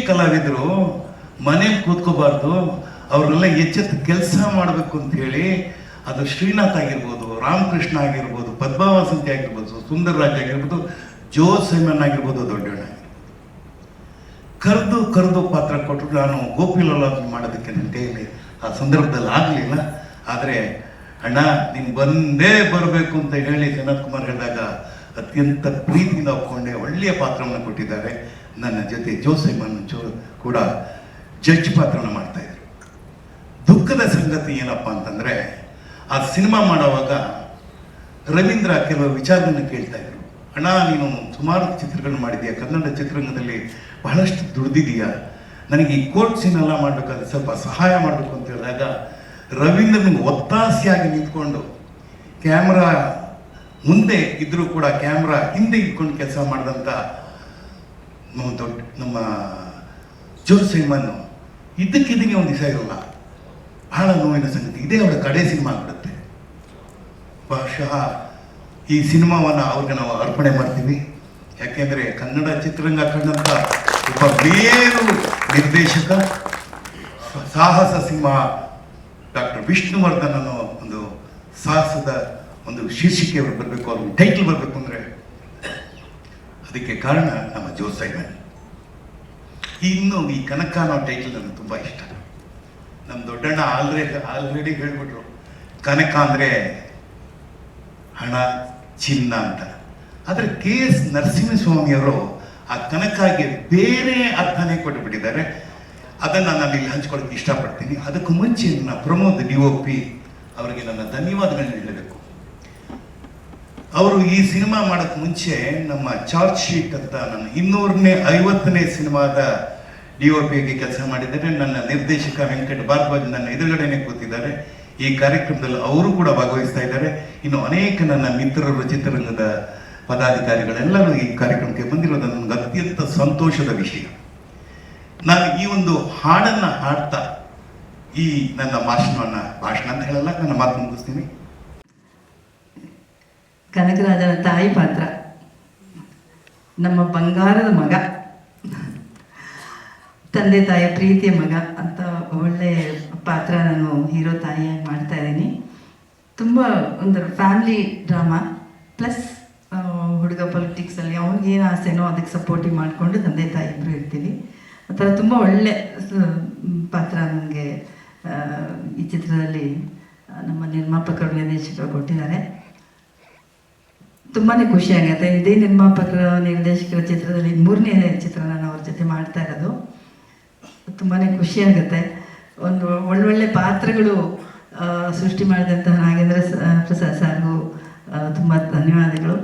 ಕಲಾವಿದರು ಮನೇಲಿ ಕೂತ್ಕೋಬಾರ್ದು, ಅವ್ರನ್ನೆಲ್ಲ ಎಚ್ಚೆತ್ತು ಕೆಲಸ ಮಾಡಬೇಕು ಅಂತ ಹೇಳಿ, ಅದು ಶ್ರೀನಾಥ್ ಆಗಿರ್ಬೋದು, ರಾಮಕೃಷ್ಣ ಆಗಿರ್ಬೋದು, ಪದ್ಮಾವಸಂತಿ ಆಗಿರ್ಬೋದು, ಸುಂದರರಾಜ್ ಆಗಿರ್ಬೋದು, ಜೋ ಸೈಮನ್ ಆಗಿರ್ಬೋದು, ದೊಡ್ಡಣ್ಣ ಕರೆದು ಪಾತ್ರ ಕೊಟ್ಟರು. ನಾನು ಗೋಪಿಲೋಲ ಮಾಡೋದಕ್ಕೆ ನನ್ನ ಕೈಯಲ್ಲಿ ಆ ಸಂದರ್ಭದಲ್ಲಿ ಆಗಲಿಲ್ಲ. ಆದರೆ ಅಣ್ಣ ನೀನು ಬಂದೇ ಬರಬೇಕು ಅಂತ ಹೇಳಿ ಸನತ್ ಕುಮಾರ್ ಹೇಳಿದಾಗ ಅತ್ಯಂತ ಪ್ರೀತಿಯಿಂದ ಒಪ್ಕೊಂಡೆ. ಒಳ್ಳೆಯ ಪಾತ್ರವನ್ನು ಕೊಟ್ಟಿದ್ದಾರೆ. ನನ್ನ ಜೊತೆ ಜೋಸೆಮನ್ ಕೂಡ ಜಡ್ಜ್ ಪಾತ್ರವನ್ನು ಮಾಡ್ತಾ ಇದ್ರು. ದುಃಖದ ಸಂಗತಿ ಏನಪ್ಪ ಅಂತಂದರೆ, ಆ ಸಿನಿಮಾ ಮಾಡುವಾಗ ರವೀಂದ್ರ ಕೆಲವು ವಿಚಾರಗಳನ್ನು ಕೇಳ್ತಾ ಇದ್ರು. ಅಣ್ಣ ನೀನು ಸುಮಾರು ಚಿತ್ರಗಳನ್ನು ಮಾಡಿದೀಯ, ಕನ್ನಡ ಚಿತ್ರರಂಗದಲ್ಲಿ ಬಹಳಷ್ಟು ದುಡ್ದಿದೀಯ, ನನಗೆ ಈ ಕೋರ್ಟ್ ಸೀನ್ ಎಲ್ಲ ಮಾಡಬೇಕಾದ್ರೆ ಸ್ವಲ್ಪ ಸಹಾಯ ಮಾಡಬೇಕು ಅಂತ ಹೇಳಿದಾಗ ರವೀಂದ್ರನಿಗೆ ಒತ್ತಾಸೆಯಾಗಿ ನಿಂತ್ಕೊಂಡು ಕ್ಯಾಮ್ರಾ ಮುಂದೆ ಇದ್ರೂ ಕೂಡ ಕ್ಯಾಮ್ರಾ ಹಿಂದೆ ಇಟ್ಕೊಂಡು ಕೆಲಸ ಮಾಡಿದಂಥ ನಮ್ಮ ಜೋ ಸೈಮನ್ ಇದಕ್ಕಿದ್ದಕ್ಕೆ ಒಂದು ದಿವಸ ಇರಲ್ಲ. ಬಹಳ ನೋವಿನ ಸಂಗತಿ. ಇದೇ ಅವರ ಕಡೆ ಸಿನಿಮಾ ಆಗ್ಬಿಡುತ್ತೆ. ಬಹುಶಃ ಈ ಸಿನಿಮಾವನ್ನು ಅವ್ರಿಗೆ ನಾವು ಅರ್ಪಣೆ ಮಾಡ್ತೀವಿ. ಯಾಕೆಂದರೆ ಕನ್ನಡ ಚಿತ್ರರಂಗ ಕಂಡಂಥ ಒಬ್ಬ ಮೇರು ನಿರ್ದೇಶಕ, ಸಾಹಸ ಸಿಂಹ ಡಾಕ್ಟರ್ ವಿಷ್ಣುವರ್ಧನ್ ಅನ್ನೋ ಒಂದು ಸಾಹಸದ ಒಂದು ಶೀರ್ಷಿಕೆ ಅವರು ಬರಬೇಕು, ಅವ್ರಿಗೆ ಟೈಟಲ್ ಬರಬೇಕು ಅಂದರೆ ಅದಕ್ಕೆ ಕಾರಣ ನಮ್ಮ ಜೋ ಸೈಮನ್. ಇನ್ನು ಈ ಕನಕ ಅನ್ನೋ ಟೈಟಲ್ ನನಗೆ ತುಂಬ ಇಷ್ಟ. ನಮ್ಮ ದೊಡ್ಡಣ್ಣ ಆಲ್ರೆಡಿ ಹೇಳ್ಬಿಟ್ರು, ಕನಕ ಅಂದರೆ ಹಣ, ಚಿನ್ನ ಅಂತ. ಆದರೆ KS ನರಸಿಂಹಸ್ವಾಮಿಯವರು ಆ ಕನಕಾಗೆ ಬೇರೆ ಅರ್ಥನೇ ಕೊಟ್ಟುಬಿಟ್ಟಿದ್ದಾರೆ. ಅದನ್ನು ನಾನು ಇಲ್ಲಿ ಹಂಚ್ಕೊಳ್ಳೋಕ್ಕೆ ಇಷ್ಟಪಡ್ತೀನಿ. ಅದಕ್ಕೂ ಮುಂಚೆ ನನ್ನ ಪ್ರಮೋದ್ DOP ಅವರಿಗೆ ನನ್ನ ಧನ್ಯವಾದಗಳನ್ನ ಹೇಳಬೇಕು. ಅವರು ಈ ಸಿನಿಮಾ ಮಾಡೋಕ್ಕೆ ಮುಂಚೆ ನಮ್ಮ ಚಾರ್ಜ್ ಶೀಟ್ ಅಂತ ನನ್ನ 250ನೇ ಸಿನಿಮಾದ DOPಗೆ ಕೆಲಸ ಮಾಡಿದ್ದಾರೆ. ನನ್ನ ನಿರ್ದೇಶಕ ವೆಂಕಟ್ ಭಾರದ್ವಾಜ್ ನನ್ನ ಎದುರುಗಡೆನೆ ಕೂತಿದ್ದಾರೆ. ಈ ಕಾರ್ಯಕ್ರಮದಲ್ಲಿ ಅವರು ಕೂಡ ಭಾಗವಹಿಸ್ತಾ ಇದ್ದಾರೆ. ಇನ್ನು ಅನೇಕ ನನ್ನ ಮಿತ್ರರು, ಚಿತ್ರರಂಗದ ಪದಾಧಿಕಾರಿಗಳೆಲ್ಲರೂ ಈ ಕಾರ್ಯಕ್ರಮಕ್ಕೆ ಬಂದಿರೋದು ನನಗೆ ಅತ್ಯಂತ ಸಂತೋಷದ ವಿಷಯ. ನಾನು ಈ ಒಂದು ಹಾಡನ್ನು ಹಾಡ್ತಾ ಈ ನನ್ನ ಭಾಷಣ ಅಂತ ಹೇಳಲ್ಲ, ನನ್ನ ಮಾತು ಮುಗಿಸ್ತೀನಿ. ಕನಕರಾಜನ ತಾಯಿ ಪಾತ್ರ, ನಮ್ಮ ಬಂಗಾರದ ಮಗ, ತಂದೆ ತಾಯಿಯ ಪ್ರೀತಿಯ ಮಗ ಅಂತ ಒಳ್ಳೆ ಪಾತ್ರ ನಾನು ಹೀರೋ ತಾಯಿಯಾಗಿ ಮಾಡ್ತಾ ಇದ್ದೀನಿ. ತುಂಬ ಒಂದು ಫ್ಯಾಮಿಲಿ ಡ್ರಾಮಾ ಪ್ಲಸ್ ಹುಡುಗ ಪೊಲಿಟಿಕ್ಸಲ್ಲಿ ಅವ್ನಿಗೇನು ಆಸೆನೋ ಅದಕ್ಕೆ ಸಪೋರ್ಟಿವ್ ಮಾಡಿಕೊಂಡು ತಂದೆ ತಾಯಿ ಇಬ್ಬರು ಇರ್ತೀವಿ. ಆ ಥರ ತುಂಬ ಒಳ್ಳೆ ಪಾತ್ರ ನನಗೆ ಈ ಚಿತ್ರದಲ್ಲಿ ನಮ್ಮ ನಿರ್ಮಾಪಕರು, ನಿರ್ದೇಶಕರು ಕೊಟ್ಟಿದ್ದಾರೆ. ತುಂಬಾ ಖುಷಿಯಾಗುತ್ತೆ. ಇದೇ ನಿರ್ಮಾಪಕರ, ನಿರ್ದೇಶಕರ ಚಿತ್ರದಲ್ಲಿ 3ನೇ ಚಿತ್ರ ನಾನು ಅವ್ರ ಜೊತೆ ಮಾಡ್ತಾ ಇರೋದು. ತುಂಬಾ ಖುಷಿಯಾಗುತ್ತೆ. ಒಂದು ಒಳ್ಳೊಳ್ಳೆ ಪಾತ್ರಗಳು ಸೃಷ್ಟಿ ಮಾಡಿದಂತಹ ನಾಗೇಂದ್ರ ಪ್ರಸಾದ್ ಸರ್ಗೂ ತುಂಬ ಧನ್ಯವಾದಗಳು.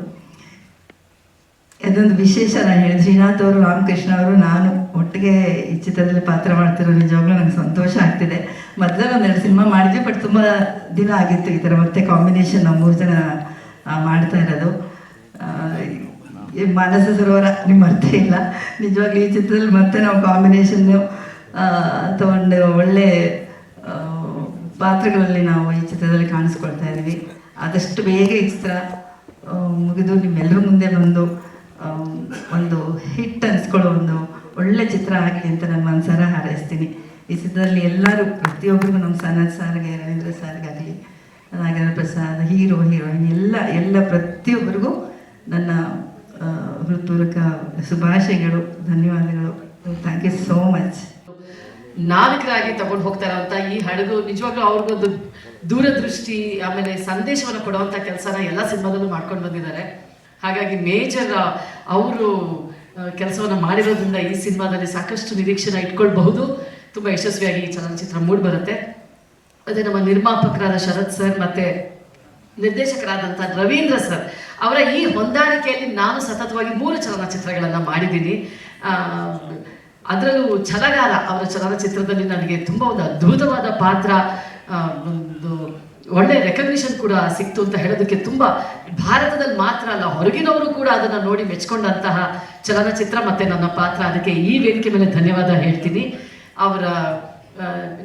ಅದೊಂದು ವಿಶೇಷ ನಾನು ಹೇಳಿದೆ, ಶ್ರೀನಾಥ್ ಅವರು, ರಾಮಕೃಷ್ಣ ಅವರು, ನಾನು ಒಟ್ಟಿಗೆ ಈ ಚಿತ್ರದಲ್ಲಿ ಪಾತ್ರ ಮಾಡ್ತಿರೋ ನಿಜವಾಗ್ಲೂ ನನಗೆ ಸಂತೋಷ ಆಗ್ತಿದೆ. ಮೊದಲೇ 2 ಸಿನಿಮಾ ಮಾಡಿದ್ವಿ, ಬಟ್ ತುಂಬ ದಿನ ಆಗಿತ್ತು ಈ ಥರ ಮತ್ತೆ ಕಾಂಬಿನೇಷನ್ ನಾವು 3 ಜನ ಮಾಡ್ತಾ ಇರೋದು. ಮಾನಸ ಸರೋವರ ನಿಮ್ಮ ಅರ್ಥ ಇಲ್ಲ, ನಿಜವಾಗ್ಲೂ ಈ ಚಿತ್ರದಲ್ಲಿ ಮತ್ತೆ ನಾವು ಕಾಂಬಿನೇಷನ್ನು ತಗೊಂಡು ಒಳ್ಳೆ ಪಾತ್ರಗಳಲ್ಲಿ ನಾವು ಈ ಚಿತ್ರದಲ್ಲಿ ಕಾಣಿಸ್ಕೊಳ್ತಾ ಇದ್ದೀವಿ. ಆದಷ್ಟು ಬೇಗ ಈ ಚಿತ್ರ ಮುಗಿದು ನಿಮ್ಮೆಲ್ಲರ ಮುಂದೆ ಬಂದು ಒಂದು ಹಿಟ್ ಅನ್ಸ್ಕೊಳ್ಳೋ ಒಂದು ಒಳ್ಳೆ ಚಿತ್ರ ಆಗಲಿ ಅಂತ ನಾನು ಮನಸಾರ ಹಾರೈಸ್ತೀನಿ. ಈ ಚಿತ್ರದಲ್ಲಿ ಎಲ್ಲರೂ, ಪ್ರತಿಯೊಬ್ಬರಿಗೂ, ನಮ್ಮ ಸನತ್ ಸಾರ್ಗೆ, ರವೀಂದ್ರ ಸಾರ್ಗಾಗಲಿ, ನಾಗೇಂದ್ರ ಪ್ರಸಾದ್, ಹೀರೋ ಹೀರೋಯಿನ್ ಎಲ್ಲ ಪ್ರತಿಯೊಬ್ಬರಿಗೂ ನನ್ನ ಹೃತ್ಪೂರ್ವಕ ಶುಭಾಶಯಗಳು, ಧನ್ಯವಾದಗಳು. Thank you so much. ನಾವಿಕರಾಗಿ ತಗೊಂಡು ಹೋಗ್ತಾ ಇರೋಂಥ ಈ ಹಡಗು ನಿಜವಾಗ್ಲೂ ಅವ್ರಿಗೊಂದು ದೂರದೃಷ್ಟಿ, ಆಮೇಲೆ ಸಂದೇಶವನ್ನು ಕೊಡುವಂಥ ಕೆಲಸನ ಎಲ್ಲ ಸಿನಿಮಾದಲ್ಲೂ ಮಾಡ್ಕೊಂಡು ಬಂದಿದ್ದಾರೆ. ಹಾಗಾಗಿ ಮೇಜರ್ ಅವರು ಕೆಲಸವನ್ನು ಮಾಡಿರೋದ್ರಿಂದ ಈ ಸಿನಿಮಾದಲ್ಲಿ ಸಾಕಷ್ಟು ನಿರೀಕ್ಷೆನ ಇಟ್ಕೊಳ್ಬಹುದು. ತುಂಬ ಯಶಸ್ವಿಯಾಗಿ ಈ ಚಲನಚಿತ್ರ ಮೂಡಿ ಬರುತ್ತೆ. ಅದೇ ನಮ್ಮ ನಿರ್ಮಾಪಕರಾದ ಶರತ್ ಸರ್ ಮತ್ತು ನಿರ್ದೇಶಕರಾದಂಥ ರವೀಂದ್ರ ಸರ್ ಅವರ ಈ ಹೊಂದಾಣಿಕೆಯಲ್ಲಿ ನಾನು ಸತತವಾಗಿ 3 ಚಲನಚಿತ್ರಗಳನ್ನು ಮಾಡಿದ್ದೀನಿ. ಅದರಲ್ಲೂ ಛಲಗಾರ ಅವರ ಚಲನಚಿತ್ರದಲ್ಲಿ ನನಗೆ ತುಂಬ ಒಂದು ಅದ್ಭುತವಾದ ಪಾತ್ರ, ಒಂದು ಒಳ್ಳೆ ರೆಕಗ್ನಿಷನ್ ಕೂಡ ಸಿಕ್ತು ಅಂತ ಹೇಳೋದಕ್ಕೆ ತುಂಬ, ಭಾರತದಲ್ಲಿ ಮಾತ್ರ ಅಲ್ಲ ಹೊರಗಿನವರು ಕೂಡ ಅದನ್ನು ನೋಡಿ ಮೆಚ್ಕೊಂಡಂತಹ ಚಲನಚಿತ್ರ ಮತ್ತು ನನ್ನ ಪಾತ್ರ. ಅದಕ್ಕೆ ಈ ವೇದಿಕೆ ಮೇಲೆ ಧನ್ಯವಾದ ಹೇಳ್ತೀನಿ. ಅವರ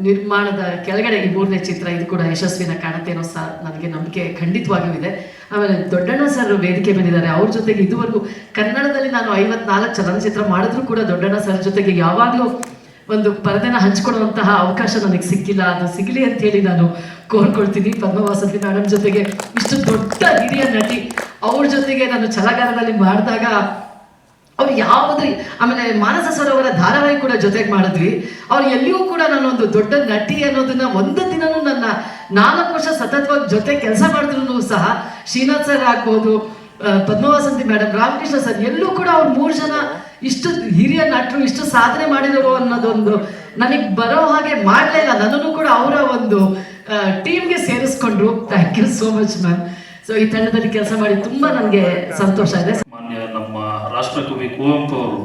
ನಿರ್ಮಾಣದ ಕೆಳಗಡೆ ಈ 3ನೇ ಚಿತ್ರ ಇದು ಕೂಡ ಯಶಸ್ವಿನ ಕಾಣುತ್ತೇನೋ ಸಹ ನನಗೆ ನಂಬಿಕೆ ಖಂಡಿತವಾಗಿಯೂ ಇದೆ. ಆಮೇಲೆ ದೊಡ್ಡಣ್ಣ ಸರ್ ವೇದಿಕೆ ಬಂದಿದ್ದಾರೆ. ಅವ್ರ ಜೊತೆಗೆ ಇದುವರೆಗೂ ಕನ್ನಡದಲ್ಲಿ ನಾನು 54 ಚಲನಚಿತ್ರ ಮಾಡಿದ್ರೂ ಕೂಡ ದೊಡ್ಡಣ್ಣ ಸರ್ ಜೊತೆಗೆ ಯಾವಾಗಲೂ ಒಂದು ಪರದೆನ ಹಂಚ್ಕೊಡುವಂತಹ ಅವಕಾಶ ನನಗೆ ಸಿಕ್ಕಿಲ್ಲ. ಅದು ಸಿಗಲಿ ಅಂತ ಹೇಳಿ ನಾನು ಕೋರ್ಕೊಳ್ತೀನಿ. ಪದ್ಮವಾಸಂತಿ ಮೇಡಮ್ ಜೊತೆಗೆ ಇಷ್ಟು ದೊಡ್ಡ ಹಿರಿಯ ನಟಿ, ಅವ್ರ ಜೊತೆಗೆ ನಾನು ಛಲಗಾರದಲ್ಲಿ ಮಾಡಿದಾಗ ಅವ್ರು ಯಾವುದ್ರಿ, ಆಮೇಲೆ ಮಾನಸ ಸರೋವರ ಧಾರಾವಾಹಿ ಕೂಡ ಜೊತೆಗೆ ಮಾಡಿದ್ವಿ. ಅವ್ರು ಎಲ್ಲಿಯೂ ಕೂಡ ನಾನೊಂದು ದೊಡ್ಡ ನಟಿ ಅನ್ನೋದನ್ನ ಒಂದು ದಿನನೂ ನನ್ನ 4 ವರ್ಷ ಸತತವಾಗಿ ಜೊತೆ ಕೆಲಸ ಮಾಡಿದ್ರು ಸಹ, ಶ್ರೀನಾಥ್ ಸರ್ ಆಗ್ಬೋದು, ಪದ್ಮವಾಸಂತಿ ಮೇಡಮ್, ರಾಮಕೃಷ್ಣ ಸರ್, ಎಲ್ಲೂ ಕೂಡ ಅವ್ರು 3 ಜನ ಇಷ್ಟು ಹಿರಿಯ ನಟರು, ಇಷ್ಟು ಸಾಧನೆ ಮಾಡಿದರು ಅನ್ನೋದೊಂದು ನನಗೆ ಬರೋ ಹಾಗೆ ಮಾಡಲೇ ಇಲ್ಲ. ನನ್ನನ್ನು ಕೂಡ ಅವರ ಒಂದು ಟೀಮ್ಗೆ ಸೇರಿಸ್ಕೊಂಡ್ರು. Thank you so much ma'am. So ಈ ತಂಡದಲ್ಲಿ ಕೆಲಸ ಮಾಡಿ ತುಂಬ ನನಗೆ ಸಂತೋಷ ಇದೆ. ಮಾನ್ಯ ನಮ್ಮ ರಾಷ್ಟ್ರಕವಿ ಕುವೆಂಪು ಅವರು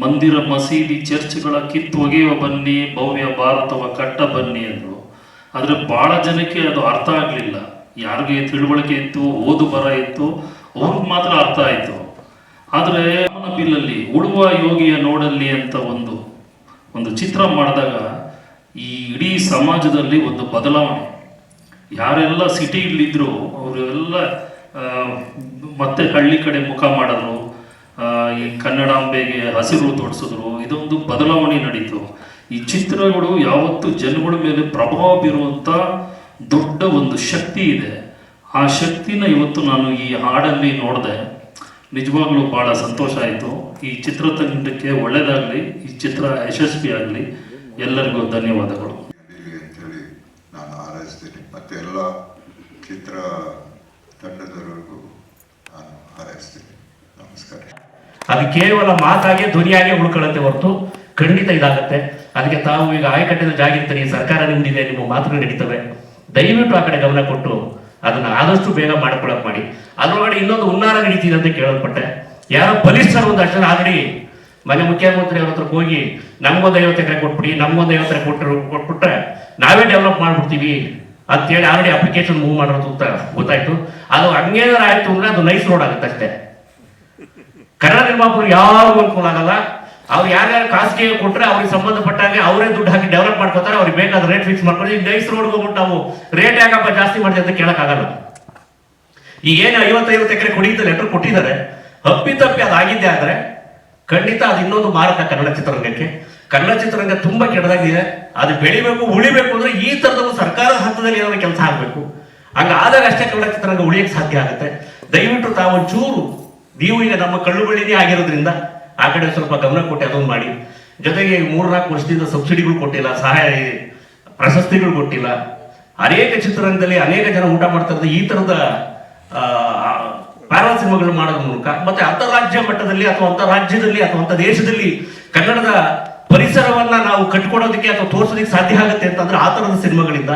ಮಂದಿರ, ಮಸೀದಿ, ಚರ್ಚ್ಗಳ ಕಿತ್ತು ಒಗೆಯುವ ಬನ್ನಿ, ಭವ್ಯ ಭಾರತವ ಕಟ್ಟ ಬನ್ನಿ ಅಂದರು. ಆದರೆ ಭಾಳ ಜನಕ್ಕೆ ಅದು ಅರ್ಥ ಆಗಲಿಲ್ಲ. ಯಾರಿಗೆ ತಿಳುವಳಿಕೆ ಇತ್ತು, ಓದು ಬರ ಇತ್ತು, ಅವ್ರಿಗೆ ಮಾತ್ರ ಅರ್ಥ ಆಯಿತು. ಆದರೆ ಬಿಲ್ಲಲ್ಲಿ ಉಳುವ ಯೋಗಿಯ ನೋಡಲ್ಲಿ ಅಂತ ಒಂದು ಚಿತ್ರ ಮಾಡಿದಾಗ ಈ ಇಡೀ ಸಮಾಜದಲ್ಲಿ ಒಂದು ಬದಲಾವಣೆ. ಯಾರೆಲ್ಲ ಸಿಟಿಲಿದ್ರು ಅವರೆಲ್ಲ ಮತ್ತೆ ಹಳ್ಳಿ ಕಡೆ ಮುಖ ಮಾಡಿದ್ರು. ಈ ಕನ್ನಡಾಂಬೆಗೆ ಹಸಿರು ತೋರಿಸಿದ್ರು. ಇದೊಂದು ಬದಲಾವಣೆ ನಡೀತು. ಈ ಚಿತ್ರಗಳು ಯಾವತ್ತು ಜನಗಳ ಮೇಲೆ ಪ್ರಭಾವ ಬೀರುವಂಥ ದೊಡ್ಡ ಒಂದು ಶಕ್ತಿ ಇದೆ. ಆ ಶಕ್ತಿನ ಇವತ್ತು ನಾನು ಈ ಹಾಡಲ್ಲಿ ನೋಡಿದೆ. ನಿಜವಾಗ್ಲೂ ಭಾಳ ಸಂತೋಷ ಆಯಿತು. ಈ ಚಿತ್ರತಂಡಕ್ಕೆ ಒಳ್ಳೆಯದಾಗಲಿ, ಈ ಚಿತ್ರ ಯಶಸ್ವಿ ಆಗಲಿ. ಎಲ್ಲರಿಗೂ ಧನ್ಯವಾದಗಳು ಅಂತೇಳಿ ನಾನು ಹಾರೈಸ್ತೀನಿ. ಮತ್ತು ಎಲ್ಲ ಚಿತ್ರ ತಂಡದವರೆಗೂ ನಾನು ಹಾರೈಸ್ತೀನಿ. ನಮಸ್ಕಾರ. ಅದು ಕೇವಲ ಮಾತಾಗಿ ಧ್ವನಿಯಾಗಿ ಉಳ್ಕೊಳ್ಳುತ್ತೆ ಹೊರತು ಖಂಡಿತ ಇದಾಗುತ್ತೆ. ಅದಕ್ಕೆ ತಾವು ಈಗ ಆಯಕಟ್ಟಿನ ಜಾಗ ಇರ್ತೀರಿ, ಸರ್ಕಾರ ನಿಮ್ದಿದೆ, ನಿಮ್ಮ ಮಾತುಗಳು ನಡೀತವೆ, ದಯವಿಟ್ಟು ಆ ಕಡೆ ಗಮನ ಕೊಟ್ಟು ಅದನ್ನ ಆದಷ್ಟು ಬೇಗ ಮಾಡ್ಕೊಳಕ್ ಮಾಡಿ. ಅದ್ರೊಳಗಡೆ ಇನ್ನೊಂದು ಹುನ್ನಾರ ನಡೀತಿದೆ ಅಂತ ಕೇಳಲ್ಪಟ್ಟೆ. ಯಾರೋ ಬಲಿಷ್ಠರು ಒಂದಷ್ಟು ಜನ ಆಲ್ರೆಡಿ ಮನೆ ಮುಖ್ಯಮಂತ್ರಿ ಅವ್ರ ಹತ್ರಕ್ಕೆ ಹೋಗಿ ನಮ್ಗೊಂದು 50 ಎಕರೆ ಕೊಟ್ಬಿಡಿ, ನಮ್ಗೊಂದು 50 ಎಕರೆ ಕೊಟ್ಬಿಟ್ರೆ ನಾವೇ ಡೆವಲಪ್ ಮಾಡ್ಬಿಡ್ತೀವಿ ಅಂತೇಳಿ ಆಲ್ರೆಡಿ ಅಪ್ಲಿಕೇಶನ್ ಮೂವ್ ಮಾಡೋದು ಅಂತ ಗೊತ್ತಾಯ್ತು. ಅದು ಹಂಗೇನಾರು ಆಯ್ತು ಅಂದ್ರೆ ಅದು ನೈಸ್ ರೋಡ್ ಆಗುತ್ತೆ ಅಷ್ಟೇ. ಕನ್ನಡ ನಿರ್ಮಾಪಕರು ಯಾರಿಗೂ ಅನುಕೂಲ ಆಗಲ್ಲ. ಅವ್ರು ಯಾರ್ಯಾರು ಖಾಸಗಿ ಕೊಟ್ರೆ ಅವ್ರಿಗೆ ಸಂಬಂಧಪಟ್ಟಾಗೆ ಅವರೇ ದುಡ್ಡು ಹಾಕಿ ಡೆವಲಪ್ ಮಾಡ್ಕೋತಾರೆ, ಅವ್ರಿಗೆ ಬೇಕಾದ ರೇಟ್ ಫಿಕ್ಸ್ ಮಾಡ್ಕೊಂಡು ಈಗ ನೈಸ್ ರೋಡ್ಗೆ ಹೋಗ್ಬಿಟ್ಟು ನಾವು ರೇಟ್ ಯಾಕಪ್ಪ ಜಾಸ್ತಿ ಮಾಡಿದೆ ಅಂತ ಕೇಳಕ್ಕಾಗಲ್ಲ. ಈಗ ಏನು 50 ಎಕರೆ ಕೊಡಿದ ಲೆಟರ್ ಕೊಟ್ಟಿದ್ದಾರೆ, ಅಪ್ಪಿತಪ್ಪಿ ಅದಾಗಿದ್ದೆ ಆದ್ರೆ ಖಂಡಿತ ಅದು ಇನ್ನೊಂದು ಮಾರಕ ಕನ್ನಡ ಚಿತ್ರರಂಗಕ್ಕೆ. ಕನ್ನಡ ಚಿತ್ರರಂಗ ತುಂಬಾ ಕೆಟ್ಟದಾಗಿದೆ. ಅದು ಬೆಳಿಬೇಕು, ಉಳಿಬೇಕು ಅಂದ್ರೆ ಈ ತರದ ಸರ್ಕಾರದ ಹಂತದಲ್ಲಿ ಏನಾದ್ರು ಕೆಲಸ ಆಗ್ಬೇಕು. ಹಂಗಾದಾಗ ಅಷ್ಟೇ ಕನ್ನಡ ಚಿತ್ರರಂಗ ಉಳಿಯಕ್ಕೆ ಸಾಧ್ಯ ಆಗುತ್ತೆ. ದಯವಿಟ್ಟು ತಾವೊಂಚೂರು, ನೀವು ಈಗ ನಮ್ಮ ಕಳ್ಳುಬಳ್ಳಿನೇ ಆಗಿರೋದ್ರಿಂದ ಆ ಕಡೆ ಸ್ವಲ್ಪ ಗಮನ ಕೊಟ್ಟು ಅದೊಂದು ಮಾಡಿ. ಜೊತೆಗೆ 3-4 ವರ್ಷದಿಂದ ಸಬ್ಸಿಡಿಗಳು ಕೊಟ್ಟಿಲ್ಲ, ಸಹಾಯ ಪ್ರಶಸ್ತಿಗಳು ಕೊಟ್ಟಿಲ್ಲ. ಅನೇಕ ಚಿತ್ರರಂಗದಲ್ಲಿ ಅನೇಕ ಜನ ಊಟ ಮಾಡ್ತಾ ಇರೋದು ಈ ತರದ ಪ್ಯಾರಾ ಸಿನಿಮಾಗಳು ಮಾಡೋದ್ರ ಮೂಲಕ, ಮತ್ತೆ ಅಂತಾರಾಜ್ಯ ಮಟ್ಟದಲ್ಲಿ ಅಥವಾ ಅಂತಾರಾಜ್ಯದಲ್ಲಿ ಅಥವಾ ಅಂತ ದೇಶದಲ್ಲಿ ಕನ್ನಡದ ಪರಿಸರವನ್ನ ನಾವು ಕಟ್ಕೊಡೋದಕ್ಕೆ ಅಥವಾ ತೋರಿಸೋದಕ್ಕೆ ಸಾಧ್ಯ ಆಗುತ್ತೆ ಅಂತಂದ್ರೆ ಆ ತರದ ಸಿನಿಮಾಗಳಿಂದ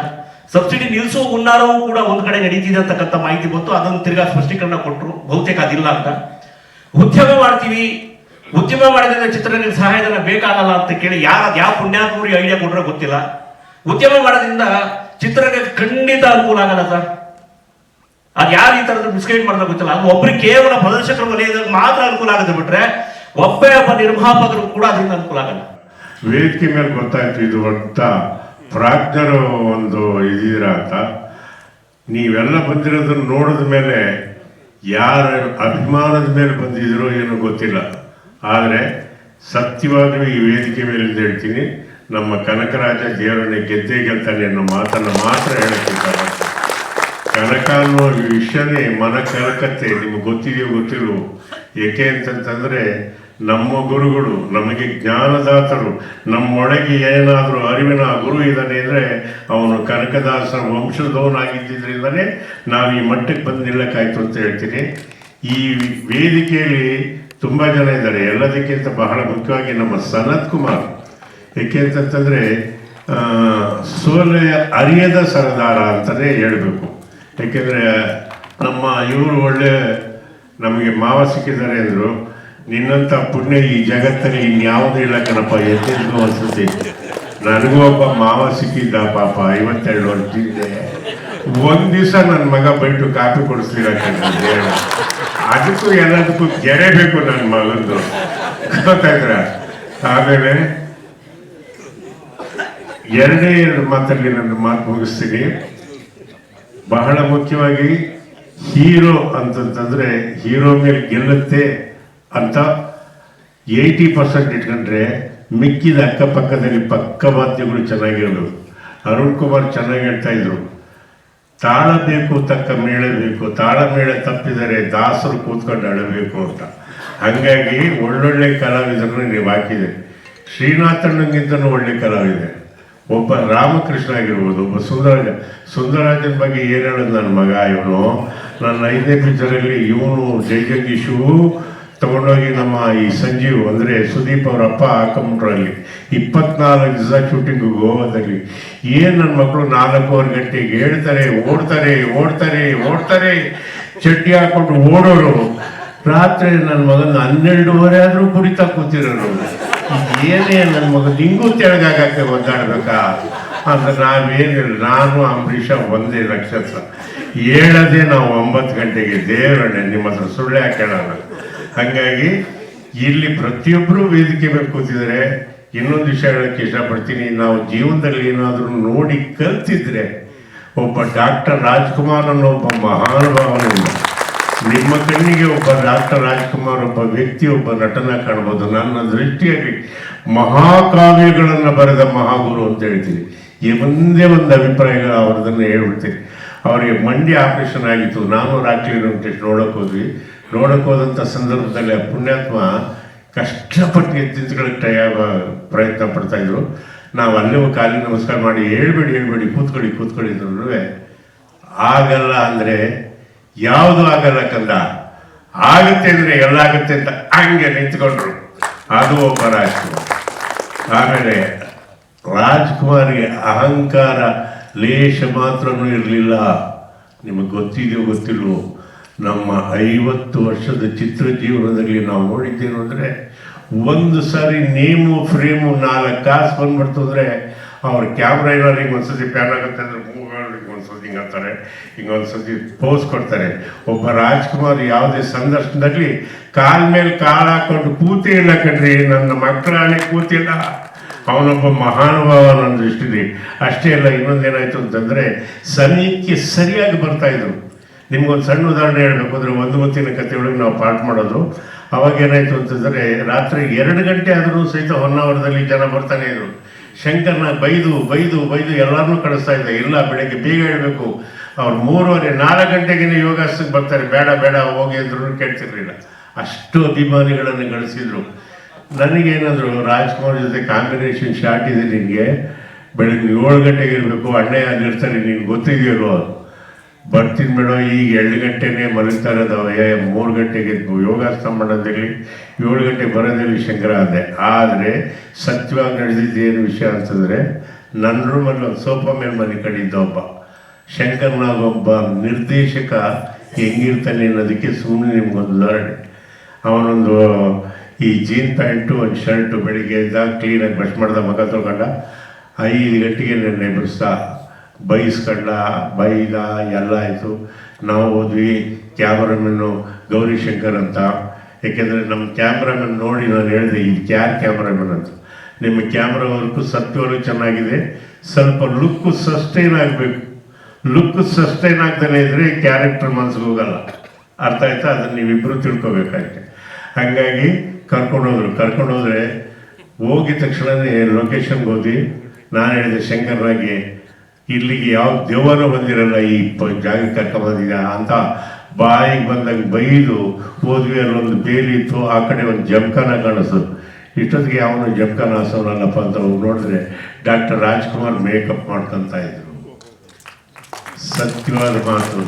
ಸಬ್ಸಿಡಿ ನಿಲ್ಲಿಸುವ ಹುನ್ನಾರವೂ ಕೂಡ ಒಂದ್ ಕಡೆ ನಡೀತಿದೆ ಅಂತಕ್ಕಂಥ ಮಾಹಿತಿ ಬಂತು. ಅದನ್ನು ತಿರ್ಗಾ ಸ್ಪಷ್ಟೀಕರಣ ಕೊಟ್ಟರು, ಬಹುತೇಕ ಅದಿಲ್ಲ ಅಂತ. ಉದ್ಯಮ ಮಾಡ್ತೀವಿ, ಉದ್ಯಮ ಮಾಡಿದ್ರೆ ಚಿತ್ರರಂಗಕ್ಕೆ ಸಹಾಯಧನ ಬೇಕಾಗಲ್ಲ ಅಂತ ಕೇಳಿ ಯಾವ ಪುಣ್ಯಾತ್ಮರಿಗೆ ಐಡಿಯಾ ಕೊಟ್ಟರೆ ಗೊತ್ತಿಲ್ಲ. ಉದ್ಯಮ ಮಾಡೋದ್ರಿಂದ ಚಿತ್ರರಂಗಕ್ಕೆ ಖಂಡಿತ ಅನುಕೂಲ ಆಗಲ್ಲ ಸರ್. ಅದು ಯಾರು ಈ ತರದ ಮಿಸ್ಗೈಡ್ ಮಾಡಿದ್ರೆ ಗೊತ್ತಿಲ್ಲ. ಅದು ಒಬ್ಬರಿಗೆ ಕೇವಲ ಪ್ರದರ್ಶಕರ ವಲಯದಾಗ ಮಾತ್ರ ಅನುಕೂಲ ಆಗುತ್ತೆ ಬಿಟ್ರೆ ಒಬ್ಬ ನಿರ್ಮಾಪಕರು ಕೂಡ ಅದರಿಂದ ಅನುಕೂಲ ಆಗಲ್ಲ. ವೇದಿಕೆ ಮೇಲೆ ಗೊತ್ತಾಯ್ತು ಇದು ಅಂತ ಪ್ರಾಜ್ಞರು ಒಂದು ಇದೀರ ಅಂತ. ನೀವೆಲ್ಲ ಬಂದಿರೋದನ್ನ ನೋಡಿದ ಮೇಲೆ ಯಾರ ಅಭಿಮಾನದ ಮೇಲೆ ಬಂದಿದ್ರು ಏನೋ ಗೊತ್ತಿಲ್ಲ. ಆದರೆ ಸತ್ಯವಾಗ್ಲೂ ಈ ವೇದಿಕೆ ಮೇಲಿಂದ ಹೇಳ್ತೀನಿ, ನಮ್ಮ ಕನಕರಾಜ ದೇವರನ್ನೇ ಗೆದ್ದೇ ಗೆಲ್ತಾನೆ ಅನ್ನೋ ಮಾತನ್ನು ಮಾತ್ರ ಹೇಳುತ್ತಿದ್ದಾರೆ. ಕನಕ ಅನ್ನೋ ವಿಷಯನೇ ಮನ ಕನಕತ್ತೆ, ನಿಮ್ಗೆ ಗೊತ್ತಿದೆಯೋ ಗೊತ್ತಿಲ್ಲ. ಏಕೆ ಅಂತಂತಂದರೆ ನಮ್ಮ ಗುರುಗಳು ನಮಗೆ ಜ್ಞಾನದಾತರು, ನಮ್ಮೊಳಗೆ ಏನಾದರೂ ಅರಿವಿನ ಗುರು ಇದ್ದಾನೆ ಅಂದರೆ ಅವನು ಕನಕದಾಸರ ವಂಶದವನಾಗಿದ್ದರಿಂದನೇ ನಾವು ಈ ಮಟ್ಟಕ್ಕೆ ಬಂದು ನಿಲ್ಲಕ್ಕಾಯ್ತು ಅಂತ ಹೇಳ್ತೀನಿ. ಈ ವೇದಿಕೆಯಲ್ಲಿ ತುಂಬ ಜನ ಇದ್ದಾರೆ. ಎಲ್ಲದಕ್ಕಿಂತ ಬಹಳ ಮುಖ್ಯವಾಗಿ ನಮ್ಮ ಸನತ್ ಕುಮಾರ್, ಏಕೆ ಅಂತಂತಂದರೆ ಸೋಲೆ ಅರಿಯದ ಸರದಾರ ಅಂತಲೇ ಹೇಳಬೇಕು. ಏಕೆಂದರೆ ನಮ್ಮ ಇವರು ಒಳ್ಳೆ ನಮಗೆ ಮಾವ ಸಿಕ್ಕಿದ್ದಾರೆ ಅಂದರು. ನಿನ್ನಂಥ ಪುಣ್ಯ ಈ ಜಗತ್ತಲ್ಲಿ ಇನ್ಯಾವುದೂ ಇಲ್ಲ ಕಣಪ್ಪ, ಎದ್ದೆಂದು ಅನಿಸುತ್ತೆ. ನನಗೂ ಒಬ್ಬ ಮಾವ ಸಿಕ್ಕಿದ್ದ ಪಾಪ, 52 ವರ್ಷದಿಂದ. ಒಂದು ದಿವಸ ನನ್ನ ಮಗ ಬೈಟು ಕಾಫಿ ಕೊಡಿಸ್ಲಿಕ್ಕೆ ಅದಕ್ಕೂ ಎಲ್ಲದಕ್ಕೂ ಗೆರೆ ಬೇಕು ನನ್ನ ಮಗಂದು, ಗೊತ್ತಾಯ್ತರ. ಆಮೇಲೆ 2 ಮಾತಲ್ಲಿ ನನ್ನ ಮಾತು ಮುಗಿಸ್ತೀನಿ. ಬಹಳ ಮುಖ್ಯವಾಗಿ ಹೀರೋ ಅಂತಂತಂದರೆ ಹೀರೋ ಮೇಲೆ ಗೆಲ್ಲುತ್ತೆ ಅಂತ 80% ಇಟ್ಕೊಂಡ್ರೆ ಮಿಕ್ಕಿದ ಅಕ್ಕಪಕ್ಕದಲ್ಲಿ ಪಕ್ಕವಾದ್ಯಗಳು ಚೆನ್ನಾಗಿರೋದು. ಅರುಣ್ ಕುಮಾರ್ ಚೆನ್ನಾಗಿ ಹೇಳ್ತಾ ಇದ್ರು, ತಾಳ ಬೇಕು ತಕ್ಕ ಮೇಳ ಬೇಕು, ತಾಳ ಮೇಳ ತಪ್ಪಿದರೆ ದಾಸರು ಕೂತ್ಕೊಂಡು ಅಳಬೇಕು ಅಂತ. ಹಾಗಾಗಿ ಒಳ್ಳೊಳ್ಳೆ ಕಲಾವಿದರನ್ನು ನೀವು ಹಾಕಿದೆ. ಶ್ರೀನಾಥಣ್ಣಂಗಿಂತನೂ ಒಳ್ಳೆ ಕಲಾವಿದೆ. ಒಬ್ಬ ರಾಮಕೃಷ್ಣ ಆಗಿರ್ಬೋದು, ಒಬ್ಬ ಸುಂದರರಾಜನ ಬಗ್ಗೆ ಏನು ಹೇಳೋದು ನನ್ನ ಮಗ. ಇವನು ನನ್ನ 5ನೇ ಪಿಕ್ಚರಲ್ಲಿ ಇವನು ಜೈಜಗೀಶು ತಗೊಂಡೋಗಿ ನಮ್ಮ ಈ ಸಂಜೀವ್ ಅಂದರೆ ಸುದೀಪ್ ಅವ್ರ ಅಪ್ಪ ಹಾಕೊಂಬಿಟ್ರು. ಅಲ್ಲಿ 24 ದಿವಸ ಶೂಟಿಂಗು ಗೋವಾದಲ್ಲಿ. ಏನು ನನ್ನ ಮಕ್ಕಳು 4:15 ಗಂಟೆಗೆ ಹೇಳ್ತಾರೆ, ಓಡ್ತಾರೆ ಚಡ್ಡಿ ಹಾಕೊಂಡು ಓಡೋರು. ರಾತ್ರಿ ನನ್ನ ಮಗನ 12:30 ಆದರೂ ಕುರಿತಾ ಕೂತಿರೋರು. ಏನೇ ನನ್ನ ಮಗ ನಿಂಗೂ ತೆಳಗಾಗಕ್ಕೆ ಒದ್ದಾಡ್ಬೇಕಾ ಅಂತ ನಾವೇನಿಲ್ಲ. ನಾನು ಅಂಬರೀಷ ಒಂದೇ ನಕ್ಷತ್ರ ಹೇಳೋದೇ ನಾವು 9 ಗಂಟೆಗೆ. ದೇವರಣ್ಣೆ ನಿಮ್ಮ ಹತ್ರ ಸುಳ್ಳು ಯಾಕೆ ಹೇಳೋಣ. ಹಾಗಾಗಿ ಇಲ್ಲಿ ಪ್ರತಿಯೊಬ್ಬರು ವೇದಿಕೆ ಮೇಲೆ ಕೂತಿದ್ದಾರೆ. ಇನ್ನೊಂದು ವಿಷಯ ಹೇಳೋಕ್ಕೆ ಇಷ್ಟಪಡ್ತೀನಿ. ನಾವು ಜೀವನದಲ್ಲಿ ಏನಾದರೂ ನೋಡಿ ಕಲ್ತಿದ್ರೆ ಒಬ್ಬ ಡಾಕ್ಟರ್ ರಾಜ್ಕುಮಾರ್ ಅನ್ನೋ ಒಬ್ಬ ಮಹಾನುಭಾವನಿಲ್ಲ. ನಿಮ್ಮ ಕಣ್ಣಿಗೆ ಒಬ್ಬ ಡಾಕ್ಟರ್ ರಾಜ್ಕುಮಾರ್ ಒಬ್ಬ ವ್ಯಕ್ತಿ, ಒಬ್ಬ ನಟನ ಕಾಣ್ಬೋದು. ನನ್ನ ದೃಷ್ಟಿಯಲ್ಲಿ ಮಹಾಕಾವ್ಯಗಳನ್ನು ಬರೆದ ಮಹಾಗುರು ಅಂತ ಹೇಳ್ತೀನಿ. ಒಂದೇ ಒಂದು ಅಭಿಪ್ರಾಯಗಳು ಅವ್ರದನ್ನು ಹೇಳ್ಬಿಡ್ತೀನಿ. ಅವರಿಗೆ ಮಂಡಿ ಆಪರೇಷನ್ ಆಗಿತ್ತು. ನಾನು ರಾಕ್ಲಿ ವೆಂಕಟೇಶ್ ನೋಡೋಕೆ ಹೋದಂಥ ಸಂದರ್ಭದಲ್ಲಿ ಆ ಪುಣ್ಯಾತ್ಮ ಕಷ್ಟಪಟ್ಟು ಎತ್ತಿಂತ್ಕೊಳ್ಳೋಕ್ಕೆ ಪ್ರಯತ್ನ ಪಡ್ತಾಯಿದ್ರು. ನಾವು ಅಲ್ಲೇ ಕಾಲಿಗೆ ನಮಸ್ಕಾರ ಮಾಡಿ ಹೇಳ್ಬೇಡಿ ಕೂತ್ಕೊಳ್ಳಿ ಅಂದ್ರೂ ಆಗಲ್ಲ ಅಂದರೆ ಯಾವುದು ಆಗಲ್ಲ ಕಂದ, ಆಗುತ್ತೆ ಅಂದರೆ ಎಲ್ಲ ಆಗುತ್ತೆ ಅಂತ ಹಂಗೆ ನಿಂತ್ಕೊಂಡ್ರು. ಅದು ಒಬ್ಬ ರಾಜ್ಕುಮಾರ್. ಆಮೇಲೆ ರಾಜ್ಕುಮಾರ್ಗೆ ಅಹಂಕಾರ ಲೇಷ ಮಾತ್ರನೂ ಇರಲಿಲ್ಲ. ನಿಮಗೆ ಗೊತ್ತಿದೆಯೋ ಗೊತ್ತಿಲ್ವೋ, ನಮ್ಮ 50 ವರ್ಷದ ಚಿತ್ರ ಜೀವನದಲ್ಲಿ ನಾವು ನೋಡಿದ್ದೇನು ಅಂದರೆ, ಒಂದು ಸಾರಿ ನೇಮು ಫ್ರೇಮು 4 ಕಾಸು ಬಂದ್ಬಿಡ್ತು ಅಂದರೆ ಅವ್ರ ಕ್ಯಾಮ್ರಾ ಇರೋರಿಗೆ ಒಂದ್ಸತಿ ಪ್ಯಾನ್ ಆಗುತ್ತೆ ಅಂದರೆ ಮೂವ್ಗಳಿಗೆ ಒಂದ್ಸತಿ ಹಿಂಗೆ ಅಂತಾರೆ, ಹಿಂಗೊಂದ್ಸತಿ ಪೋಸ್ ಕೊಡ್ತಾರೆ. ಒಬ್ಬ ರಾಜ್ಕುಮಾರ್ ಯಾವುದೇ ಸಂದರ್ಶನದಲ್ಲಿ ಕಾಲ ಮೇಲೆ ಕಾಲು ಹಾಕೊಂಡು ಕೂತೇ ಇಲ್ಲ ಕಣ್ರಿ, ನನ್ನ ಮಕ್ಕಳಾಣೆ ಕೂತಿಲ್ಲ. ಅವನೊಬ್ಬ ಮಹಾನುಭಾವ ನನ್ನ ದೃಷ್ಟಿಲಿ. ಅಷ್ಟೇ ಅಲ್ಲ, ಇನ್ನೊಂದೇನಾಯಿತು ಅಂತಂದರೆ ಸನಿಕ್ಕೆ ಸರಿಯಾಗಿ ಬರ್ತಾಯಿದ್ರು. ನಿಮ್ಗೊಂದು ಸಣ್ಣ ಉದಾಹರಣೆ ಹೇಳಬೇಕು ಅಂದರೆ, ಒಂದು ಮುತ್ತಿನ ಕಥೆ ಒಳಗೆ ನಾವು ಪಾಠ ಮಾಡೋದು. ಅವಾಗ ಏನಾಯಿತು ಅಂತಂದರೆ, ರಾತ್ರಿ 2 ಗಂಟೆ ಆದರೂ ಸಹಿತ ಹೊನ್ನಾವರದಲ್ಲಿ ಜನ ಬರ್ತಾನೆ ಇದ್ರು. ಶಂಕರ್ನ ಬೈದು ಬೈದು ಬೈದು ಎಲ್ಲರನ್ನೂ ಕಳಿಸ್ತಾ ಇದ್ದ. ಇಲ್ಲ, ಬೆಳಗ್ಗೆ ಬೇಗ ಹೇಳಬೇಕು, ಅವ್ರು 3:30 4 ಗಂಟೆಗೆ ಯೋಗಾಸನಕ್ಕೆ ಬರ್ತಾರೆ, ಬೇಡ ಬೇಡ ಹೋಗಿ ಅಂದ್ರೂ ಕೇಳ್ತಿರ್ಲಿಲ್ಲ. ಅಷ್ಟು ಅಭಿಮಾನಿಗಳನ್ನು ಗಳಿಸಿದ್ರು. ನನಗೇನಾದ್ರು ರಾಜ್ಕುಮಾರ್ ಜೊತೆ ಕಾಂಬಿನೇಷನ್ ಶಾರ್ಟ್ ಇದೆ, ನಿನಗೆ ಬೆಳಗ್ಗೆ 7 ಗಂಟೆಗೆ ಇರಬೇಕು, ಅಣ್ಣೆ ಅಲ್ಲಿರ್ತಾರೆ, ನಿನ್ಗೆ ಗೊತ್ತಿದೆಯಲ್ವ, ಬರ್ತೀನಿ ಬೇಡ, ಈಗ 2 ಗಂಟೆನೇ ಮಲಗ್ತಾ ಇರೋದು, 3 ಗಂಟೆಗೆ ಯೋಗಾಸನ ಮಾಡೋದಲ್ಲಿ 7 ಗಂಟೆಗೆ ಬರೋದಲ್ಲಿ ಶಂಕರ ಅಂದೆ. ಆದರೆ ಸತ್ಯವಾಗಿ ನಡೆದಿದ್ದೇನು ವಿಷಯ ಅಂತಂದರೆ, ನನ್ನ ರೂಮಲ್ಲಿ ಒಂದು ಸೋಫಾ ಮೇಲೆ ಮನೆ ಕಡಿದ್ದ ಒಬ್ಬ ಶಂಕರ್ನಾಗೊಬ್ಬ ನಿರ್ದೇಶಕ ಹೆಂಗಿರ್ತಾನೆ ಅನ್ನೋದಕ್ಕೆ ಸುಮ್ಮನೆ ನಿಮ್ಗೊಂದು ಉದಾಹರಣೆ. ಅವನೊಂದು ಈ ಜೀನ್ ಪ್ಯಾಂಟು, ಒಂದು ಶರ್ಟು, ಬೆಳಿಗ್ಗೆ ಇದ್ದಾಗ ಕ್ಲೀನಾಗಿ ಬ್ರಷ್ ಮಾಡ್ದ, ಮಗ ತೊಗೊಂಡ 5 ಗಂಟೆಗೆ ನನ್ನ ಎಬ್ಬಿಸ್ದ, ಬೈಸ್ಕೊಂಡ, ಬೈದ, ಎಲ್ಲ ಆಯಿತು. ನಾವು ಹೋದ್ವಿ. ಕ್ಯಾಮ್ರಾಮನ್ನು ಗೌರಿಶಂಕರ್ ಅಂತ, ಏಕೆಂದರೆ ನಮ್ಮ ಕ್ಯಾಮ್ರಾಮನ್ ನೋಡಿ ನಾನು ಹೇಳಿದೆ, ಇದು ಯಾರು ಕ್ಯಾಮ್ರಾಮನ್ ಅಂತ. ನಿಮ್ಮ ಕ್ಯಾಮ್ರಾ ವರ್ಕು ಸತ್ಯವೂ ಚೆನ್ನಾಗಿದೆ, ಸ್ವಲ್ಪ ಲುಕ್ಕು ಸಸ್ಟೈನ್ ಆಗಬೇಕು. ಲುಕ್ ಸಸ್ಟೈನ್ ಆಗ್ತಾನೆ ಇದ್ದರೆ ಕ್ಯಾರೆಕ್ಟರ್ ಮನ್ಸಿಗೆ ಹೋಗಲ್ಲ. ಅರ್ಥ ಆಯ್ತಾ? ಅದನ್ನು ನೀವಿಬ್ಬರು ತಿಳ್ಕೊಬೇಕಾಗುತ್ತೆ. ಹಾಗಾಗಿ ಕರ್ಕೊಂಡೋದ್ರೆ ಹೋಗಿದ ತಕ್ಷಣವೇ ಲೊಕೇಶನ್ಗೆ ಹೋಗಿ ನಾನು ಹೇಳಿದೆ ಶಂಕರ್ನಾಗೆ, ಇಲ್ಲಿಗೆ ಯಾವ ದೆವ್ವನೂ ಬಂದಿರಲ್ಲ, ಈ ಜಾಗಕ್ಕೆ ಕರ್ಕೊಂಬಂದಿದ್ಯಾ ಅಂತ ಬಾಯಿಗೆ ಬಂದಾಗ ಬೈದು ಹೋದ್ವಿ. ಅಲ್ಲೊಂದು ಬೇಲಿತ್ತು, ಆ ಕಡೆ ಒಂದು ಜಮ್ಖಾನ ಕಾಣಿಸೋದು. ಇಷ್ಟೊತ್ತಿಗೆ ಅವನು ಜಮ್ಖಾನ ಹಾಸೋನಲ್ಲಪ್ಪ ಅಂತ ನೋಡಿದ್ರೆ ಡಾಕ್ಟರ್ ರಾಜ್ಕುಮಾರ್ ಮೇಕಪ್ ಮಾಡ್ಕೊತಾ ಇದ್ರು. ಸತ್ಯವಾದ ಮಾತು.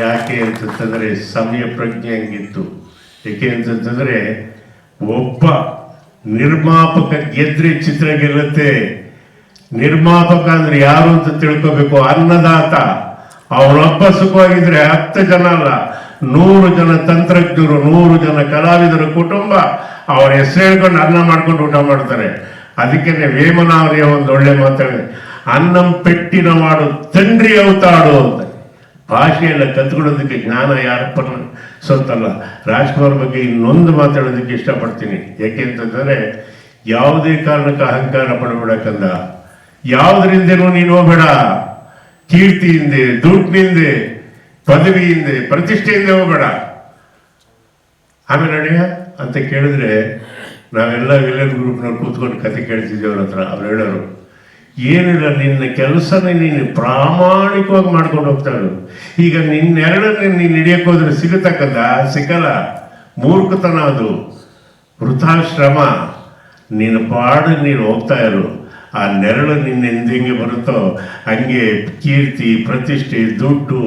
ಯಾಕೆ ಅಂತಂತಂದರೆ ಸಮಯ ಪ್ರಜ್ಞೆ ಹಂಗಿತ್ತು. ಏಕೆ ಅಂತಂತಂದರೆ, ಒಬ್ಬ ನಿರ್ಮಾಪಕ ಗೆದ್ರೆ ಚಿತ್ರ ಗೆಲ್ಲುತ್ತೆ. ನಿರ್ಮಾಪಕ ಅಂದ್ರೆ ಯಾರು ಅಂತ ತಿಳ್ಕೋಬೇಕು. ಅನ್ನದಾತ. ಅವನೊಬ್ಬ ಸುಖವಾಗಿದ್ರೆ 10 ಜನ ಅಲ್ಲ, 100 ಜನ ತಂತ್ರಜ್ಞರು, 100 ಜನ ಕಲಾವಿದರ ಕುಟುಂಬ ಅವ್ರ ಹೆಸರು ಹೇಳ್ಕೊಂಡು ಅನ್ನ ಮಾಡ್ಕೊಂಡು ಊಟ ಮಾಡ್ತಾರೆ. ಅದಕ್ಕೆ ವೇಮನ ಅವರಿಗೆ ಒಂದು ಒಳ್ಳೆ ಮಾತಾಡಿದೆ, ಅನ್ನಂ ಪೆಟ್ಟಿನ ಮಾಡು ತಂಡ್ರಿ ಅವತಾಡು ಅಂತ. ಭಾಷೆಯೆಲ್ಲ ಕತ್ಕೊಳ್ಳೋದಕ್ಕೆ ಜ್ಞಾನ ಯಾರಪ್ಪನ ಸೊತ್ತಲ್ಲ. ರಾಜ್ಕುಮಾರ್ ಬಗ್ಗೆ ಇನ್ನೊಂದು ಮಾತಾಡೋದಕ್ಕೆ ಇಷ್ಟಪಡ್ತೀನಿ. ಯಾಕೆ ಅಂತಂದರೆ, ಯಾವುದೇ ಕಾರಣಕ್ಕೆ ಅಹಂಕಾರ ಪಡಬೇಡಕ್ಕಂದ, ಯಾವುದರಿಂದೇನೂ ನೀನು ಹೋಗಬೇಡ. ಕೀರ್ತಿಯಿಂದೆ, ದುಡ್ಡಿನಿಂದೆ, ಪದವಿಯಿಂದೆ, ಪ್ರತಿಷ್ಠೆಯಿಂದ ಹೋಗಬೇಡ. ಆಮೇಲೆ ನಡೆಯ ಅಂತ ಕೇಳಿದ್ರೆ, ನಾವೆಲ್ಲ ವಿಲನ್ ಗ್ರೂಪ್ನವ್ರು ಕೂತ್ಕೊಂಡು ಕತೆ ಕೇಳ್ತಿದ್ದೀವಿ ಅವ್ರ ಹತ್ರ. ಅವ್ರು ಹೇಳೋರು, ಏನಿಲ್ಲ, ನಿನ್ನ ಕೆಲಸನೇ ನೀನು ಪ್ರಾಮಾಣಿಕವಾಗಿ ಮಾಡ್ಕೊಂಡು ಹೋಗ್ತಾ ಇರೋದು. ಈಗ ನಿನ್ನೆರಡನ್ನೇ ನೀನು ಹಿಡಿಯಕ್ಕೆ ಹೋದ್ರೆ ಸಿಗುತ್ತಕ್ಕಂದ, ಸಿಕ್ಕಲ್ಲ. ಮೂರ್ಖತನ ಅದು, ವೃಥಾಶ್ರಮ. ನೀನು ಪಾಡಿಗೆ ನೀನು ಹೋಗ್ತಾ ಇರು. ಆ ನೆರಳು ನಿನ್ನ ಹೆಂಗೆ ಬರುತ್ತೋ ಹಂಗೆ ಕೀರ್ತಿ, ಪ್ರತಿಷ್ಠೆ, ದುಡ್ಡು,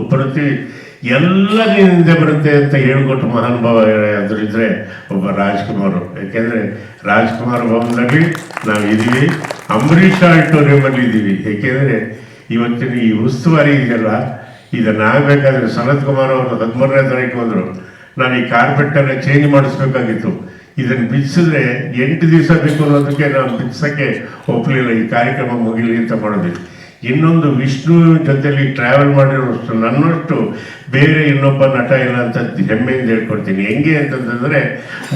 ಎಲ್ಲ ನಿನ್ನಿಂದ ಬರುತ್ತೆ ಅಂತ ಹೇಳ್ಕೊಟ್ಟು ಮಹಾನುಭಾವ ಯಾರಾದ್ರಿದ್ರೆ ಒಬ್ಬ ರಾಜ್ಕುಮಾರ್. ಯಾಕೆಂದರೆ ರಾಜ್ಕುಮಾರ್ ಭವನದಲ್ಲಿ ನಾವಿದ್ದೀವಿ, ಅಂಬರೀಷ್ ಆಡಿಟೋರಿಯಮಲ್ಲಿ ಇದ್ದೀವಿ. ಏಕೆಂದರೆ ಇವತ್ತಿನ ಈ ಉಸ್ತುವಾರಿ ಇದೆಯಲ್ಲ, ಇದನ್ನಾಗಬೇಕಾದ್ರೆ ಸನತ್ ಕುಮಾರ್ ಅವರು 13ನೇ ತಾರೀಕು ಬಂದರು. ನಾನು ಈ ಕಾರ್ಪೆಟ್ಟನ್ನು ಚೇಂಜ್ ಮಾಡಿಸ್ಬೇಕಾಗಿತ್ತು. ಇದನ್ನು ಬಿಡಿಸಿದ್ರೆ 8 ದಿವಸ ಬೇಕು ಅನ್ನೋದಕ್ಕೆ ನಾನು ಬಿಡಿಸೋಕ್ಕೆ ಒಪ್ಪಲಿಲ್ಲ. ಈ ಕಾರ್ಯಕ್ರಮ ಮುಗಿಲಿ ಅಂತ ಮಾಡೋದು. ಇನ್ನೊಂದು, ವಿಷ್ಣು ಜೊತೆಲಿ ಟ್ರಾವೆಲ್ ಮಾಡಿರೋಷ್ಟು ನನ್ನಷ್ಟು ಬೇರೆ ಇನ್ನೊಬ್ಬ ನಟ ಇಲ್ಲ ಅಂತ ಹೆಮ್ಮೆಯಿಂದ ಹೇಳ್ಕೊಡ್ತೀನಿ. ಹೆಂಗೆ ಅಂತಂದರೆ,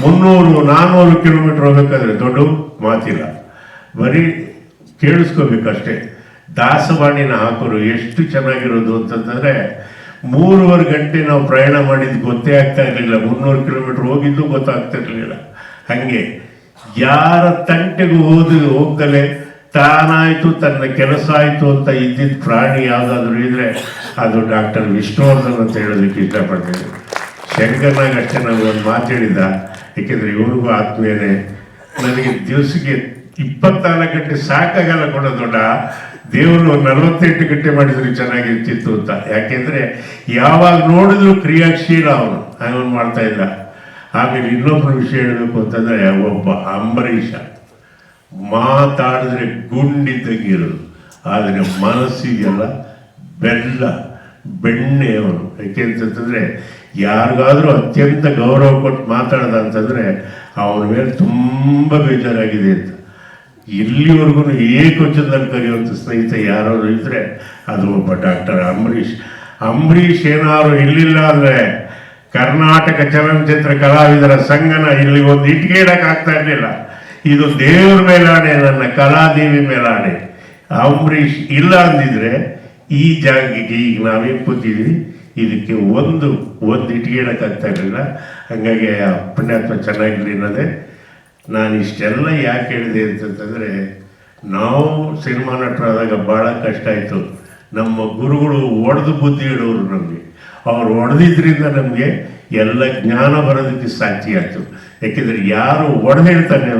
300-400 ಕಿಲೋಮೀಟ್ರ್ ಹೋಗ್ಬೇಕಾದ್ರೆ ದೊಡ್ಡ ಮಾತಿಲ್ಲ, ಬರೀ ಕೇಳಿಸ್ಕೋಬೇಕಷ್ಟೇ. ದಾಸವಾಣಿನ ಹಾಕೋರು ಎಷ್ಟು ಚೆನ್ನಾಗಿರೋದು ಅಂತಂದರೆ, 3.5 ಗಂಟೆ ನಾವು ಪ್ರಯಾಣ ಮಾಡಿದ್ದು ಗೊತ್ತೇ ಆಗ್ತಾ ಇರಲಿಲ್ಲ. 300 ಕಿಲೋಮೀಟ್ರ್ ಹೋಗಿದ್ದು ಗೊತ್ತಾಗ್ತಿರ್ಲಿಲ್ಲ. ಹಾಗೆ ಯಾರ ತಂಟೆಗೂ ಹೋಗ್ದಲೆ ತಾನಾಯಿತು, ತನ್ನ ಕೆಲಸ ಆಯಿತು ಅಂತ ಇದ್ದಿದ್ದ ಪ್ರಾಣಿ ಯಾವುದಾದ್ರೂ ಇದ್ರೆ ಅದು ಡಾಕ್ಟರ್ ವಿಷ್ಣುವರ್ಧನ್ ಅಂತ ಹೇಳೋದಕ್ಕೆ ಇಷ್ಟಪಡ್ತೀನಿ. ಶಂಕರ್ನಾಗ ಅಷ್ಟೇ ನಾನು ಒಂದು ಮಾತು ಹೇಳಿದ್ದ, ಏಕೆಂದರೆ ಇವ್ರಿಗೂ ಆತ್ಮೀಯನೇ. ನನಗೆ ದಿವಸಕ್ಕೆ 24 ಗಂಟೆ ಸಾಕಾಗಲ್ಲ ಕೊಡೋ ದೊಡ್ಡ ದೇವರು 48 ಗಂಟೆ ಮಾಡಿದ್ರೆ ಚೆನ್ನಾಗಿರ್ತಿತ್ತು ಅಂತ. ಯಾಕೆಂದರೆ ಯಾವಾಗ ನೋಡಿದ್ರು ಕ್ರಿಯಾಶೀಲ ಅವನು ಮಾಡ್ತಾ ಇದ್ದ. ಆಮೇಲೆ ಇನ್ನೊಬ್ಬರು ವಿಷಯ ಹೇಳಬೇಕು ಅಂತಂದರೆ, ಒಬ್ಬ ಅಂಬರೀಷ ಮಾತಾಡಿದ್ರೆ ಗುಂಡಿದ್ದಾಗಿರೋದು, ಆದರೆ ಮನಸ್ಸಿಗೆಲ್ಲ ಬೆಣ್ಣೆ ಅವನು. ಯಾಕೆಂತಂದರೆ ಯಾರಿಗಾದ್ರೂ ಅತ್ಯಂತ ಗೌರವ ಕೊಟ್ಟು ಮಾತಾಡ್ದ ಅಂತಂದರೆ ಅವನ ಮೇಲೆ ತುಂಬ ಬೇಜಾರಾಗಿದೆ ಅಂತ. ಇಲ್ಲಿವರೆಗೂ ಏಕವಚನದಲ್ಲಿ ಕರೆಯುವಂಥ ಸ್ನೇಹಿತ ಯಾರಾದ್ರು ಇದ್ದರೆ ಅದು ಒಬ್ಬ ಡಾಕ್ಟರ್ ಅಂಬರೀಷ್. ಅಂಬರೀಷ್ ಏನಾದ್ರು ಇರಲಿಲ್ಲ ಅಂದರೆ ಕರ್ನಾಟಕ ಚಲನಚಿತ್ರ ಕಲಾವಿದರ ಸಂಘನ ಇಲ್ಲಿ ಒಂದು ಇಟ್ಟಿಗೆ ಇಡೋಕ್ಕಾಗ್ತಾ ಇರಲಿಲ್ಲ. ಇದು ದೇವ್ರ ಮೇಲಾಣೆ, ನನ್ನ ಕಲಾದೇವಿ ಮೇಲಾಣೆ. ಅಂಬರೀಷ್ ಇಲ್ಲ ಅಂದಿದ್ರೆ ಈ ಜಾಗಕ್ಕೆ ಈಗ ನಾವೇನು ಕೂತಿದ್ವಿ ಇದಕ್ಕೆ ಒಂದು ಇಟ್ಟಿಗೆ ಇಡೋಕ್ಕಾಗ್ತಾ ಇರಲಿಲ್ಲ. ಹಾಗಾಗಿ ಆ ಪುಣ್ಯಾತ್ಮ ಚೆನ್ನಾಗಿರಲಿ ಅನ್ನೋದೇ. ನಾನು ಇಷ್ಟೆಲ್ಲ ಯಾಕೆ ಹೇಳಿದೆ ಅಂತಂತಂದರೆ, ನಾವು ಸಿನಿಮಾ ನಟರಾದಾಗ ಭಾಳ ಕಷ್ಟ ಆಯಿತು. ನಮ್ಮ ಗುರುಗಳು ಒಡೆದು ಬುದ್ಧಿ ಹೇಳೋರು ನಮಗೆ. ಅವ್ರು ಹೊಡೆದಿದ್ದರಿಂದ ನಮಗೆ ಎಲ್ಲ ಜ್ಞಾನ ಬರೋದಕ್ಕೆ ಸಾಕ್ಷಿ ಆಯಿತು. ಯಾಕೆಂದರೆ ಯಾರು ಹೊಡೆದು ಹೇಳ್ತಾನೆ,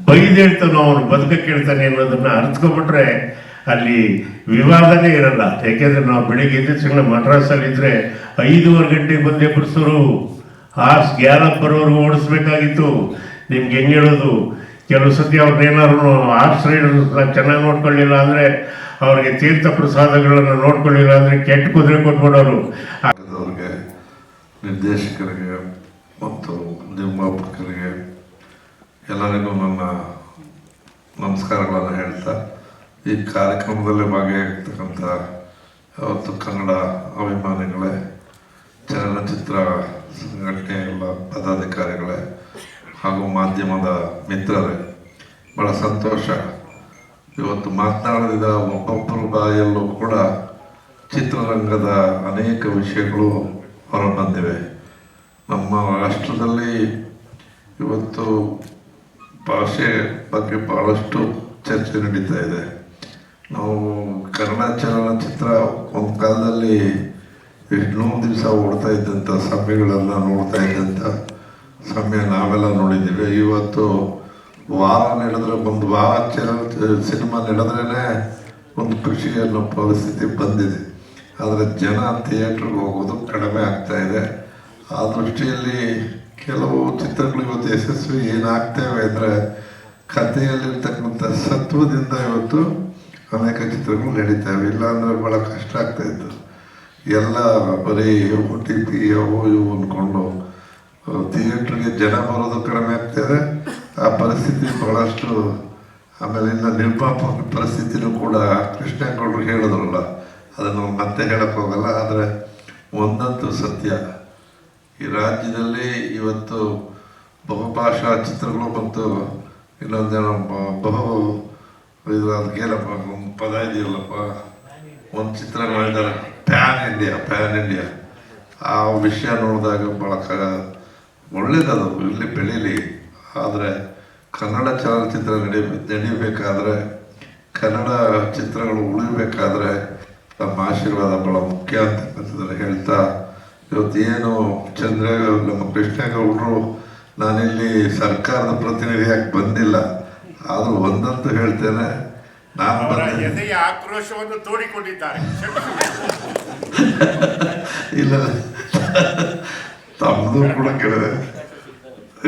ಬೈದು ಹೇಳ್ತಾನೋ, ಅವನು ಬದುಕಕ್ಕೆ ಹೇಳ್ತಾನೆ ಅನ್ನೋದನ್ನು ಅರ್ಥಕೊಬಿಟ್ರೆ ಅಲ್ಲಿ ವಿವಾದನೇ ಇರಲ್ಲ. ಯಾಕೆಂದರೆ ನಾವು ಬೆಳಿಗ್ಗೆ ಎದ್ದ ತಕ್ಷಣ ಮಡ್ರಾಸಲ್ಲಿದ್ದರೆ 5:15 ಗಂಟೆಗೆ ಬಂದು ಎಬ್ಬರಿಸೋರು, ಹಾರ್ಸ್ ಗ್ಯಾಲಪ್ ಬರೋರ್ಗು ಓಡಿಸ್ಬೇಕಾಗಿತ್ತು. ನಿಮ್ಗೆ ಹೆಂಗೆ ಹೇಳೋದು, ಕೆಲವು ಸತಿ ಅವ್ರನ್ನೇನಾದ್ರು ಹಾರ್ಸ್ ರೈಡರ್ಸ್ ಚೆನ್ನಾಗಿ ನೋಡ್ಕೊಳ್ಳಿಲ್ಲ ಅಂದರೆ, ಅವ್ರಿಗೆ ತೀರ್ಥ ಪ್ರಸಾದಗಳನ್ನು ನೋಡ್ಕೊಳ್ಳಿಲ್ಲ ಅಂದರೆ ಕೆಟ್ಟ ಕುದುರೆ ಕೊಟ್ಬಿಡೋರು. ಅವ್ರಿಗೆ, ನಿರ್ದೇಶಕರಿಗೆ ಮತ್ತು ನಿರ್ಮಾಪಕರಿಗೆ ಎಲ್ಲರಿಗೂ ನನ್ನ ನಮಸ್ಕಾರಗಳನ್ನು ಹೇಳ್ತಾ, ಈ ಕಾರ್ಯಕ್ರಮದಲ್ಲಿ ಭಾಗಿಯಾಗಿರ್ತಕ್ಕಂಥ ಯಾವತ್ತು ಕನ್ನಡ ಅಭಿಮಾನಿಗಳೇ, ಚಲನಚಿತ್ರ ಸಂಘಟನೆಗಳ ಪದಾಧಿಕಾರಿಗಳೇ ಹಾಗೂ ಮಾಧ್ಯಮದ ಮಿತ್ರರೇ, ಭಾಳ ಸಂತೋಷ. ಇವತ್ತು ಮಾತನಾಡಿದ ಒಬ್ಬೊಬ್ಬರ ಬಾಯಲ್ಲೂ ಕೂಡ ಚಿತ್ರರಂಗದ ಅನೇಕ ವಿಷಯಗಳು ಹೊರಬಂದಿವೆ. ನಮ್ಮ ರಾಷ್ಟ್ರದಲ್ಲಿ ಇವತ್ತು ಭಾಷೆ ಬಗ್ಗೆ ಭಾಳಷ್ಟು ಚರ್ಚೆ ನಡೀತಾ ಇದೆ. ನಾವು ಕನ್ನಡ ಚಲನಚಿತ್ರ ಒಂದು ಕಾಲದಲ್ಲಿ 100 ದಿವಸ ಓಡ್ತಾ ಇದ್ದಂಥ ಸಮಯಗಳೆಲ್ಲ ನೋಡ್ತಾ ಇದ್ದಂಥ ಸಮಯ ನಾವೆಲ್ಲ ನೋಡಿದ್ದೀವಿ. ಇವತ್ತು ವಾರ ನಡೆದ್ರೆ, ಒಂದು ವಾರ ಸಿನಿಮಾ ನಡೆದ್ರೇ ಒಂದು ಖುಷಿ ಅನ್ನೋ ಪರಿಸ್ಥಿತಿ ಬಂದಿದೆ. ಆದರೆ ಜನ ಥಿಯೇಟ್ರಿಗೆ ಹೋಗೋದು ಕಡಿಮೆ ಆಗ್ತಾ ಇದೆ. ಆ ದೃಷ್ಟಿಯಲ್ಲಿ ಕೆಲವು ಚಿತ್ರಗಳು ಇವತ್ತು ಯಶಸ್ವಿ ಏನಾಗ್ತೇವೆ ಅಂದರೆ, ಕಥೆಯಲ್ಲಿರ್ತಕ್ಕಂಥ ಸತ್ವದಿಂದ ಇವತ್ತು ಅನೇಕ ಚಿತ್ರಗಳು ನಡೀತವೆ. ಇಲ್ಲಾಂದರೆ ಭಾಳ ಕಷ್ಟ ಆಗ್ತಾಯಿತ್ತು. ಎಲ್ಲ ಬರೀ OTT ಅವು ಇವು ಅಂದ್ಕೊಂಡು ಥಿಯೇಟ್ರಿಗೆ ಜನ ಬರೋದು ಕಡಿಮೆ ಆಗ್ತಾಯಿದೆ. ಆ ಪರಿಸ್ಥಿತಿ ಭಾಳಷ್ಟು. ಆಮೇಲೆ ಇನ್ನು ನಿರ್ಮಾಪಕ ಪರಿಸ್ಥಿತಿನೂ ಕೂಡ ಕೃಷ್ಣೇಗೌಡರು ಹೇಳಿದ್ರಲ್ಲ, ಅದನ್ನು ಮತ್ತೆ ಹೇಳಕ್ಕೆ ಹೋಗಲ್ಲ. ಆದರೆ ಒಂದಂತೂ ಸತ್ಯ, ಈ ರಾಜ್ಯದಲ್ಲಿ ಇವತ್ತು ಬಹುಭಾಷಾ ಚಿತ್ರಗಳು ಮತ್ತು ಇನ್ನೊಂದೇನೋ ಬಹು ಇದು ಅದಕ್ಕೇನಪ್ಪ ಒಂದು ಪದ ಇದೆಯಲ್ಲಪ್ಪ, ಒಂದು ಚಿತ್ರ ಮಾಡಿದ್ದಾರೆ ಪ್ಯಾನ್ ಇಂಡಿಯಾ. ಆ ವಿಷಯ ನೋಡಿದಾಗ ಭಾಳ ಒಳ್ಳೇದದು, ಇಲ್ಲಿ ಬೆಳೀಲಿ. ಆದರೆ ಕನ್ನಡ ಚಲನಚಿತ್ರ ನಡಿಬೇಕಾದ್ರೆ, ಕನ್ನಡ ಚಿತ್ರಗಳು ಉಳಿಬೇಕಾದ್ರೆ ನಮ್ಮ ಆಶೀರ್ವಾದ ಭಾಳ ಮುಖ್ಯ ಅಂತಕ್ಕಂಥದ್ದನ್ನು ಹೇಳ್ತಾ, ಇವತ್ತೇನು ನಮ್ಮ ಕೃಷ್ಣೇಗೌಡರು, ನಾನಿಲ್ಲಿ ಸರ್ಕಾರದ ಪ್ರತಿನಿಧಿಯಾಗಿ ಬಂದಿಲ್ಲ, ಆದರೂ ಒಂದಂತೂ ಹೇಳ್ತೇನೆ, ನಾನು ಎದೆಯ ಆಕ್ರೋಶವನ್ನು ತೋಡಿಕೊಂಡಿದ್ದಾರೆ. ಇಲ್ಲ, ತಮ್ಮದು ಕೂಡ ಕೇಳಿದೆ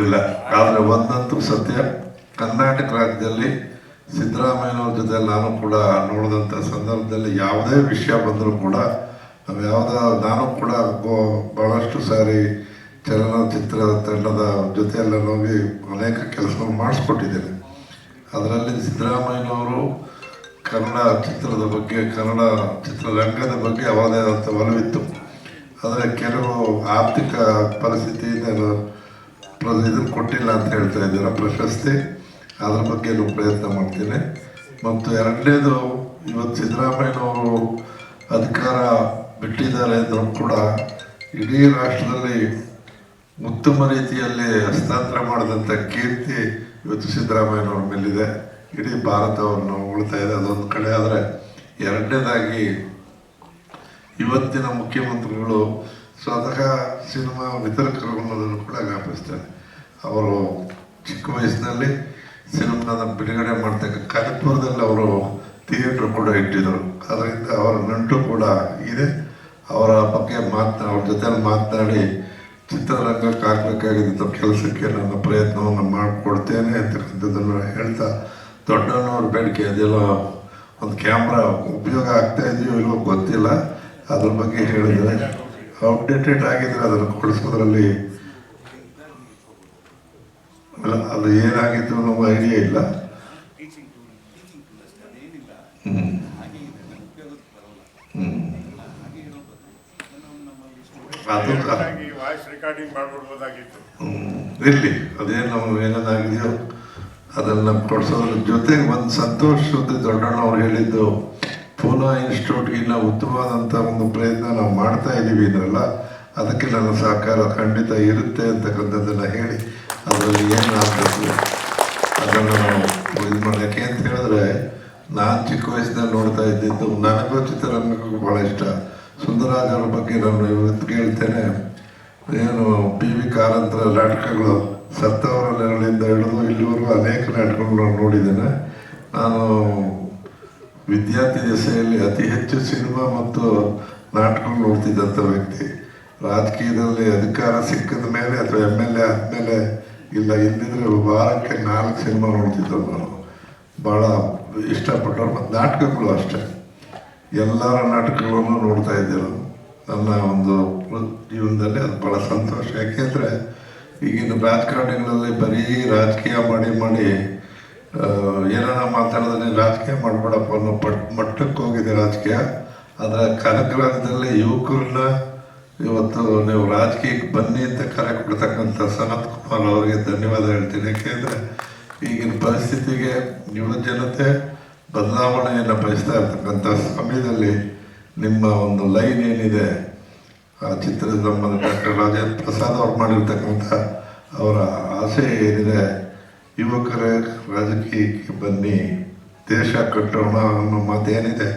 ಇಲ್ಲ. ಆದರೆ ಒಂದಂತೂ ಸತ್ಯ, ಕರ್ನಾಟಕ ರಾಜ್ಯದಲ್ಲಿ ಸಿದ್ದರಾಮಯ್ಯನವ್ರ ಜೊತೆ ನಾನು ಕೂಡ ನೋಡಿದಂಥ ಸಂದರ್ಭದಲ್ಲಿ ಯಾವುದೇ ವಿಷಯ ಬಂದರೂ ಕೂಡ ನಾನು ಕೂಡ ಭಾಳಷ್ಟು ಸಾರಿ ಚಲನಚಿತ್ರ ತಂಡದ ಜೊತೆಯೆಲ್ಲ ಹೋಗಿ ಅನೇಕ ಕೆಲಸಗಳು ಮಾಡಿಸ್ಕೊಟ್ಟಿದ್ದೇನೆ. ಅದರಲ್ಲಿ ಸಿದ್ದರಾಮಯ್ಯನವರು ಕನ್ನಡ ಚಿತ್ರದ ಬಗ್ಗೆ, ಕನ್ನಡ ಚಿತ್ರರಂಗದ ಬಗ್ಗೆ ಅವರದೇ ಆದಂಥ ಒಲವಿತ್ತು. ಆದರೆ ಕೆಲವು ಆರ್ಥಿಕ ಪರಿಸ್ಥಿತಿಯಿಂದ ಇದನ್ನು ಕೊಟ್ಟಿಲ್ಲ ಅಂತ ಹೇಳ್ತಾ ಇದ್ದಾರೆ ಪ್ರಶಸ್ತಿ. ಅದ್ರ ಬಗ್ಗೆ ಪ್ರಯತ್ನ ಮಾಡ್ತೀನಿ. ಮತ್ತು ಎರಡನೇದು, ಇವತ್ತು ಸಿದ್ದರಾಮಯ್ಯನವರು ಅಧಿಕಾರ ಬಿಟ್ಟಿದ್ದಾರೆ ಅಂದರೂ ಕೂಡ ಇಡೀ ರಾಷ್ಟ್ರದಲ್ಲಿ ಉತ್ತಮ ರೀತಿಯಲ್ಲಿ ಹಸ್ತಾಂತರ ಮಾಡಿದಂಥ ಕೀರ್ತಿ ಇವತ್ತು ಸಿದ್ದರಾಮಯ್ಯನವ್ರ ಮೇಲಿದೆ. ಇಡೀ ಭಾರತವನ್ನು ಉಳ್ತಾ ಇದೆ, ಅದೊಂದು ಕಡೆ. ಆದರೆ ಎರಡನೇದಾಗಿ ಇವತ್ತಿನ ಮುಖ್ಯಮಂತ್ರಿಗಳು ಸ್ವತಃ ಸಿನಿಮಾ ವಿತರಕರು ಅನ್ನೋದನ್ನು ಕೂಡ ಜ್ಞಾಪಿಸ್ತಾರೆ. ಅವರು ಚಿಕ್ಕ ವಯಸ್ಸಿನಲ್ಲಿ ಸಿನಿಮಾದ ಬಿಡುಗಡೆ ಮಾಡ್ತಕ್ಕ ಕನಕಪುರದಲ್ಲಿ ಅವರು ಥಿಯೇಟ್ರ್ ಕೂಡ ಇಟ್ಟಿದ್ದರು. ಅದರಿಂದ ಅವರ ನಂಟು ಕೂಡ ಇದೆ. ಅವರ ಬಗ್ಗೆ ಅವ್ರ ಜೊತೆ ಮಾತನಾಡಿ ಚಿತ್ರರಂಗಕ್ಕೆ ಆಗಬೇಕಾಗಿದ್ದ ಕೆಲಸಕ್ಕೆ ನನ್ನ ಪ್ರಯತ್ನವನ್ನು ಮಾಡಿಕೊಡ್ತೇನೆ ಅಂತಕ್ಕಂಥದ್ದನ್ನು ಹೇಳ್ತಾ ದೊಡ್ಡನವ್ರ ಬೇಡಿಕೆ ಅದೆಲ್ಲ ಒಂದು ಕ್ಯಾಮ್ರಾ ಉಪಯೋಗ ಆಗ್ತಾ ಇದೆಯೋ ಇಲ್ಲವೋ ಗೊತ್ತಿಲ್ಲ, ಅದ್ರ ಬಗ್ಗೆ ಹೇಳಿದರೆ ಔಟ್ಡೇಟೆಡ್ ಆಗಿದ್ರೆ ಅದನ್ನು ಕೊಡಿಸೋದ್ರಲ್ಲಿ ಅದು ಏನಾಗಿತ್ತು ನಮ್ಮ ಐಡಿಯಾ ಇಲ್ಲ. ವಾಯ್ಸ್ ರೆಕಾರ್ಡಿಂಗ್ ಮಾಡ್ಬಿಡ್ಬೋದಾಗಿತ್ತು. ಇರಲಿ, ಅದೇನು ನಾವು ಏನೇನಾಗಿದೆಯೋ ಅದನ್ನು ಕೊಡಿಸೋದ್ರ ಜೊತೆಗೆ ಒಂದು ಸಂತೋಷದ ದೊಡ್ಡಣ್ಣವ್ರು ಹೇಳಿದ್ದು, ಪೂನಾ ಇನ್ಸ್ಟಿಟ್ಯೂಟ್ಗಿನ್ನ ಉತ್ತಮವಾದಂಥ ಒಂದು ಪ್ರಯತ್ನ ನಾವು ಮಾಡ್ತಾ ಇದ್ದೀವಿ ಇದ್ರಲ್ಲ, ಅದಕ್ಕೆ ನನ್ನ ಸಹಕಾರ ಖಂಡಿತ ಇರುತ್ತೆ ಅಂತಕ್ಕಂಥದ್ದನ್ನು ಹೇಳಿ ಅದರಲ್ಲಿ ಏನು ಆಗಬೇಕು ಅದನ್ನು ನಾವು ಇದು ಮಾಡೋಕ್ಕೆ ಅಂತ ಹೇಳಿದ್ರೆ, ನಾನು ಚಿಕ್ಕ ವಯಸ್ಸಿನಲ್ಲಿ ನೋಡ್ತಾ ಇದ್ದಿದ್ದು, ನನಗೂ ಚಿತ್ರರಂಗಕ್ಕೂ ಭಾಳ ಇಷ್ಟ. ಸುಂದರರಾಜ್ ಅವ್ರ ಬಗ್ಗೆ ನಾನು ಇವತ್ತು ಹೇಳ್ತೇನೆ, ಏನು PV ಕಾರಂತರ ನಾಟಕಗಳು ಸತ್ತವರ ನೆರಳಿಂದ ಹಿಡಿದು ಇಲ್ಲಿವರೆಗೂ ಅನೇಕ ನಾಟಕಗಳು ನಾನು ನೋಡಿದ್ದೇನೆ. ನಾನು ವಿದ್ಯಾರ್ಥಿ ದಶೆಯಲ್ಲಿ ಅತಿ ಹೆಚ್ಚು ಸಿನಿಮಾ ಮತ್ತು ನಾಟಕಗಳು ನೋಡ್ತಿದ್ದಂಥ ವ್ಯಕ್ತಿ. ರಾಜಕೀಯದಲ್ಲಿ ಅಧಿಕಾರ ಸಿಕ್ಕಿದ ಮೇಲೆ ಅಥವಾ MLA ಆದಮೇಲೆ ಇಲ್ಲ, ಇಲ್ಲಿದ್ರೆ ವಾರಕ್ಕೆ 4 ಸಿನಿಮಾ ನೋಡ್ತಿದ್ದವು. ನಾನು ಭಾಳ ಇಷ್ಟಪಟ್ಟವ್ರು. ಮತ್ತು ನಾಟಕಗಳು ಅಷ್ಟೇ, ಎಲ್ಲರ ನಾಟಕಗಳನ್ನು ನೋಡ್ತಾ ಇದ್ದೆ ನಾನು. ನನ್ನ ಒಂದು ಜೀವನದಲ್ಲಿ ಅದು ಭಾಳ ಸಂತೋಷ. ಯಾಕೆಂದರೆ ಈಗಿನ ರಾಜಕಾರಣಿಗಳಲ್ಲಿ ಬರೀ ರಾಜಕೀಯ ಮಾಡಿ ಏನಾರ ಮಾತಾಡಿದ್ರೆ ರಾಜಕೀಯ ಮಾಡಬೇಡಪ್ಪ ಅನ್ನೋ ಮಟ್ಟಕ್ಕೆ ಹೋಗಿದೆ ರಾಜಕೀಯ. ಆದರೆ ಕನಕರಾಜದಲ್ಲಿ ಯುವಕರನ್ನ ಇವತ್ತು ನೀವು ರಾಜಕೀಯಕ್ಕೆ ಬನ್ನಿ ಅಂತ ಕರೆ ಕೊಡ್ತಕ್ಕಂಥ ಸನತ್ ಕುಮಾರ್ ಅವರಿಗೆ ಧನ್ಯವಾದ ಹೇಳ್ತೀನಿ. ಯಾಕೆಂದರೆ ಈಗಿನ ಪರಿಸ್ಥಿತಿಗೆ ಯುವ ಜನತೆ ಬದಲಾವಣೆಯನ್ನು ಬಯಸ್ತಾ ಇರ್ತಕ್ಕಂಥ ಸಮಯದಲ್ಲಿ ನಿಮ್ಮ ಒಂದು ಲೈನ್ ಏನಿದೆ, ಆ ಚಿತ್ರದ ನಮ್ಮ ಡಾಕ್ಟರ್ ರಾಜೇಂದ್ರ ಪ್ರಸಾದ್ ಅವ್ರು ಮಾಡಿರ್ತಕ್ಕಂಥ ಅವರ ಆಸೆ ಏನಿದೆ, ಯುವಕರೇ ರಾಜಕೀಯಕ್ಕೆ ಬನ್ನಿ, ದೇಶ ಕಟ್ಟೋಣ ಅನ್ನೋ ಮಾತೇನಿದೆ,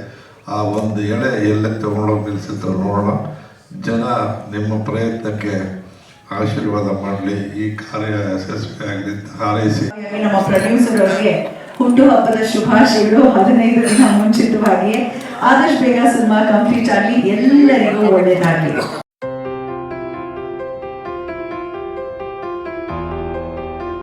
ಆ ಒಂದು ಎಳೆ ಎಲ್ಲಕ್ಕೆ ತಗೊಂಡೋಗಿ ನಿಲ್ಲಿಸುತ್ತೆ ನೋಡೋಣ. ಜನ ನಿಮ್ಮ ಪ್ರಯತ್ನಕ್ಕೆ ಆಶೀರ್ವಾದ ಮಾಡಲಿ, ಈ ಕಾರ್ಯ ಯಶಸ್ವಿ ಆಗಲಿ ಅಂತ ಹಾರೈಸಿ ನಮ್ಮ ಪ್ರೊಡ್ಯೂಸರ್ ಅವರಿಗೆ ಹುಟ್ಟುಹಬ್ಬದ ಶುಭಾಶಯಗಳು. 15 ದಿನ ಮುಂಚಿತವಾಗಿ ಆದಷ್ಟು ಬೇಗ ಸಿನಿಮಾ ಕಂಪ್ಲೀಟ್ ಆಗಲಿ, ಎಲ್ಲರಿಗೂ ಒಳ್ಳೆಯದಾಗಲಿ.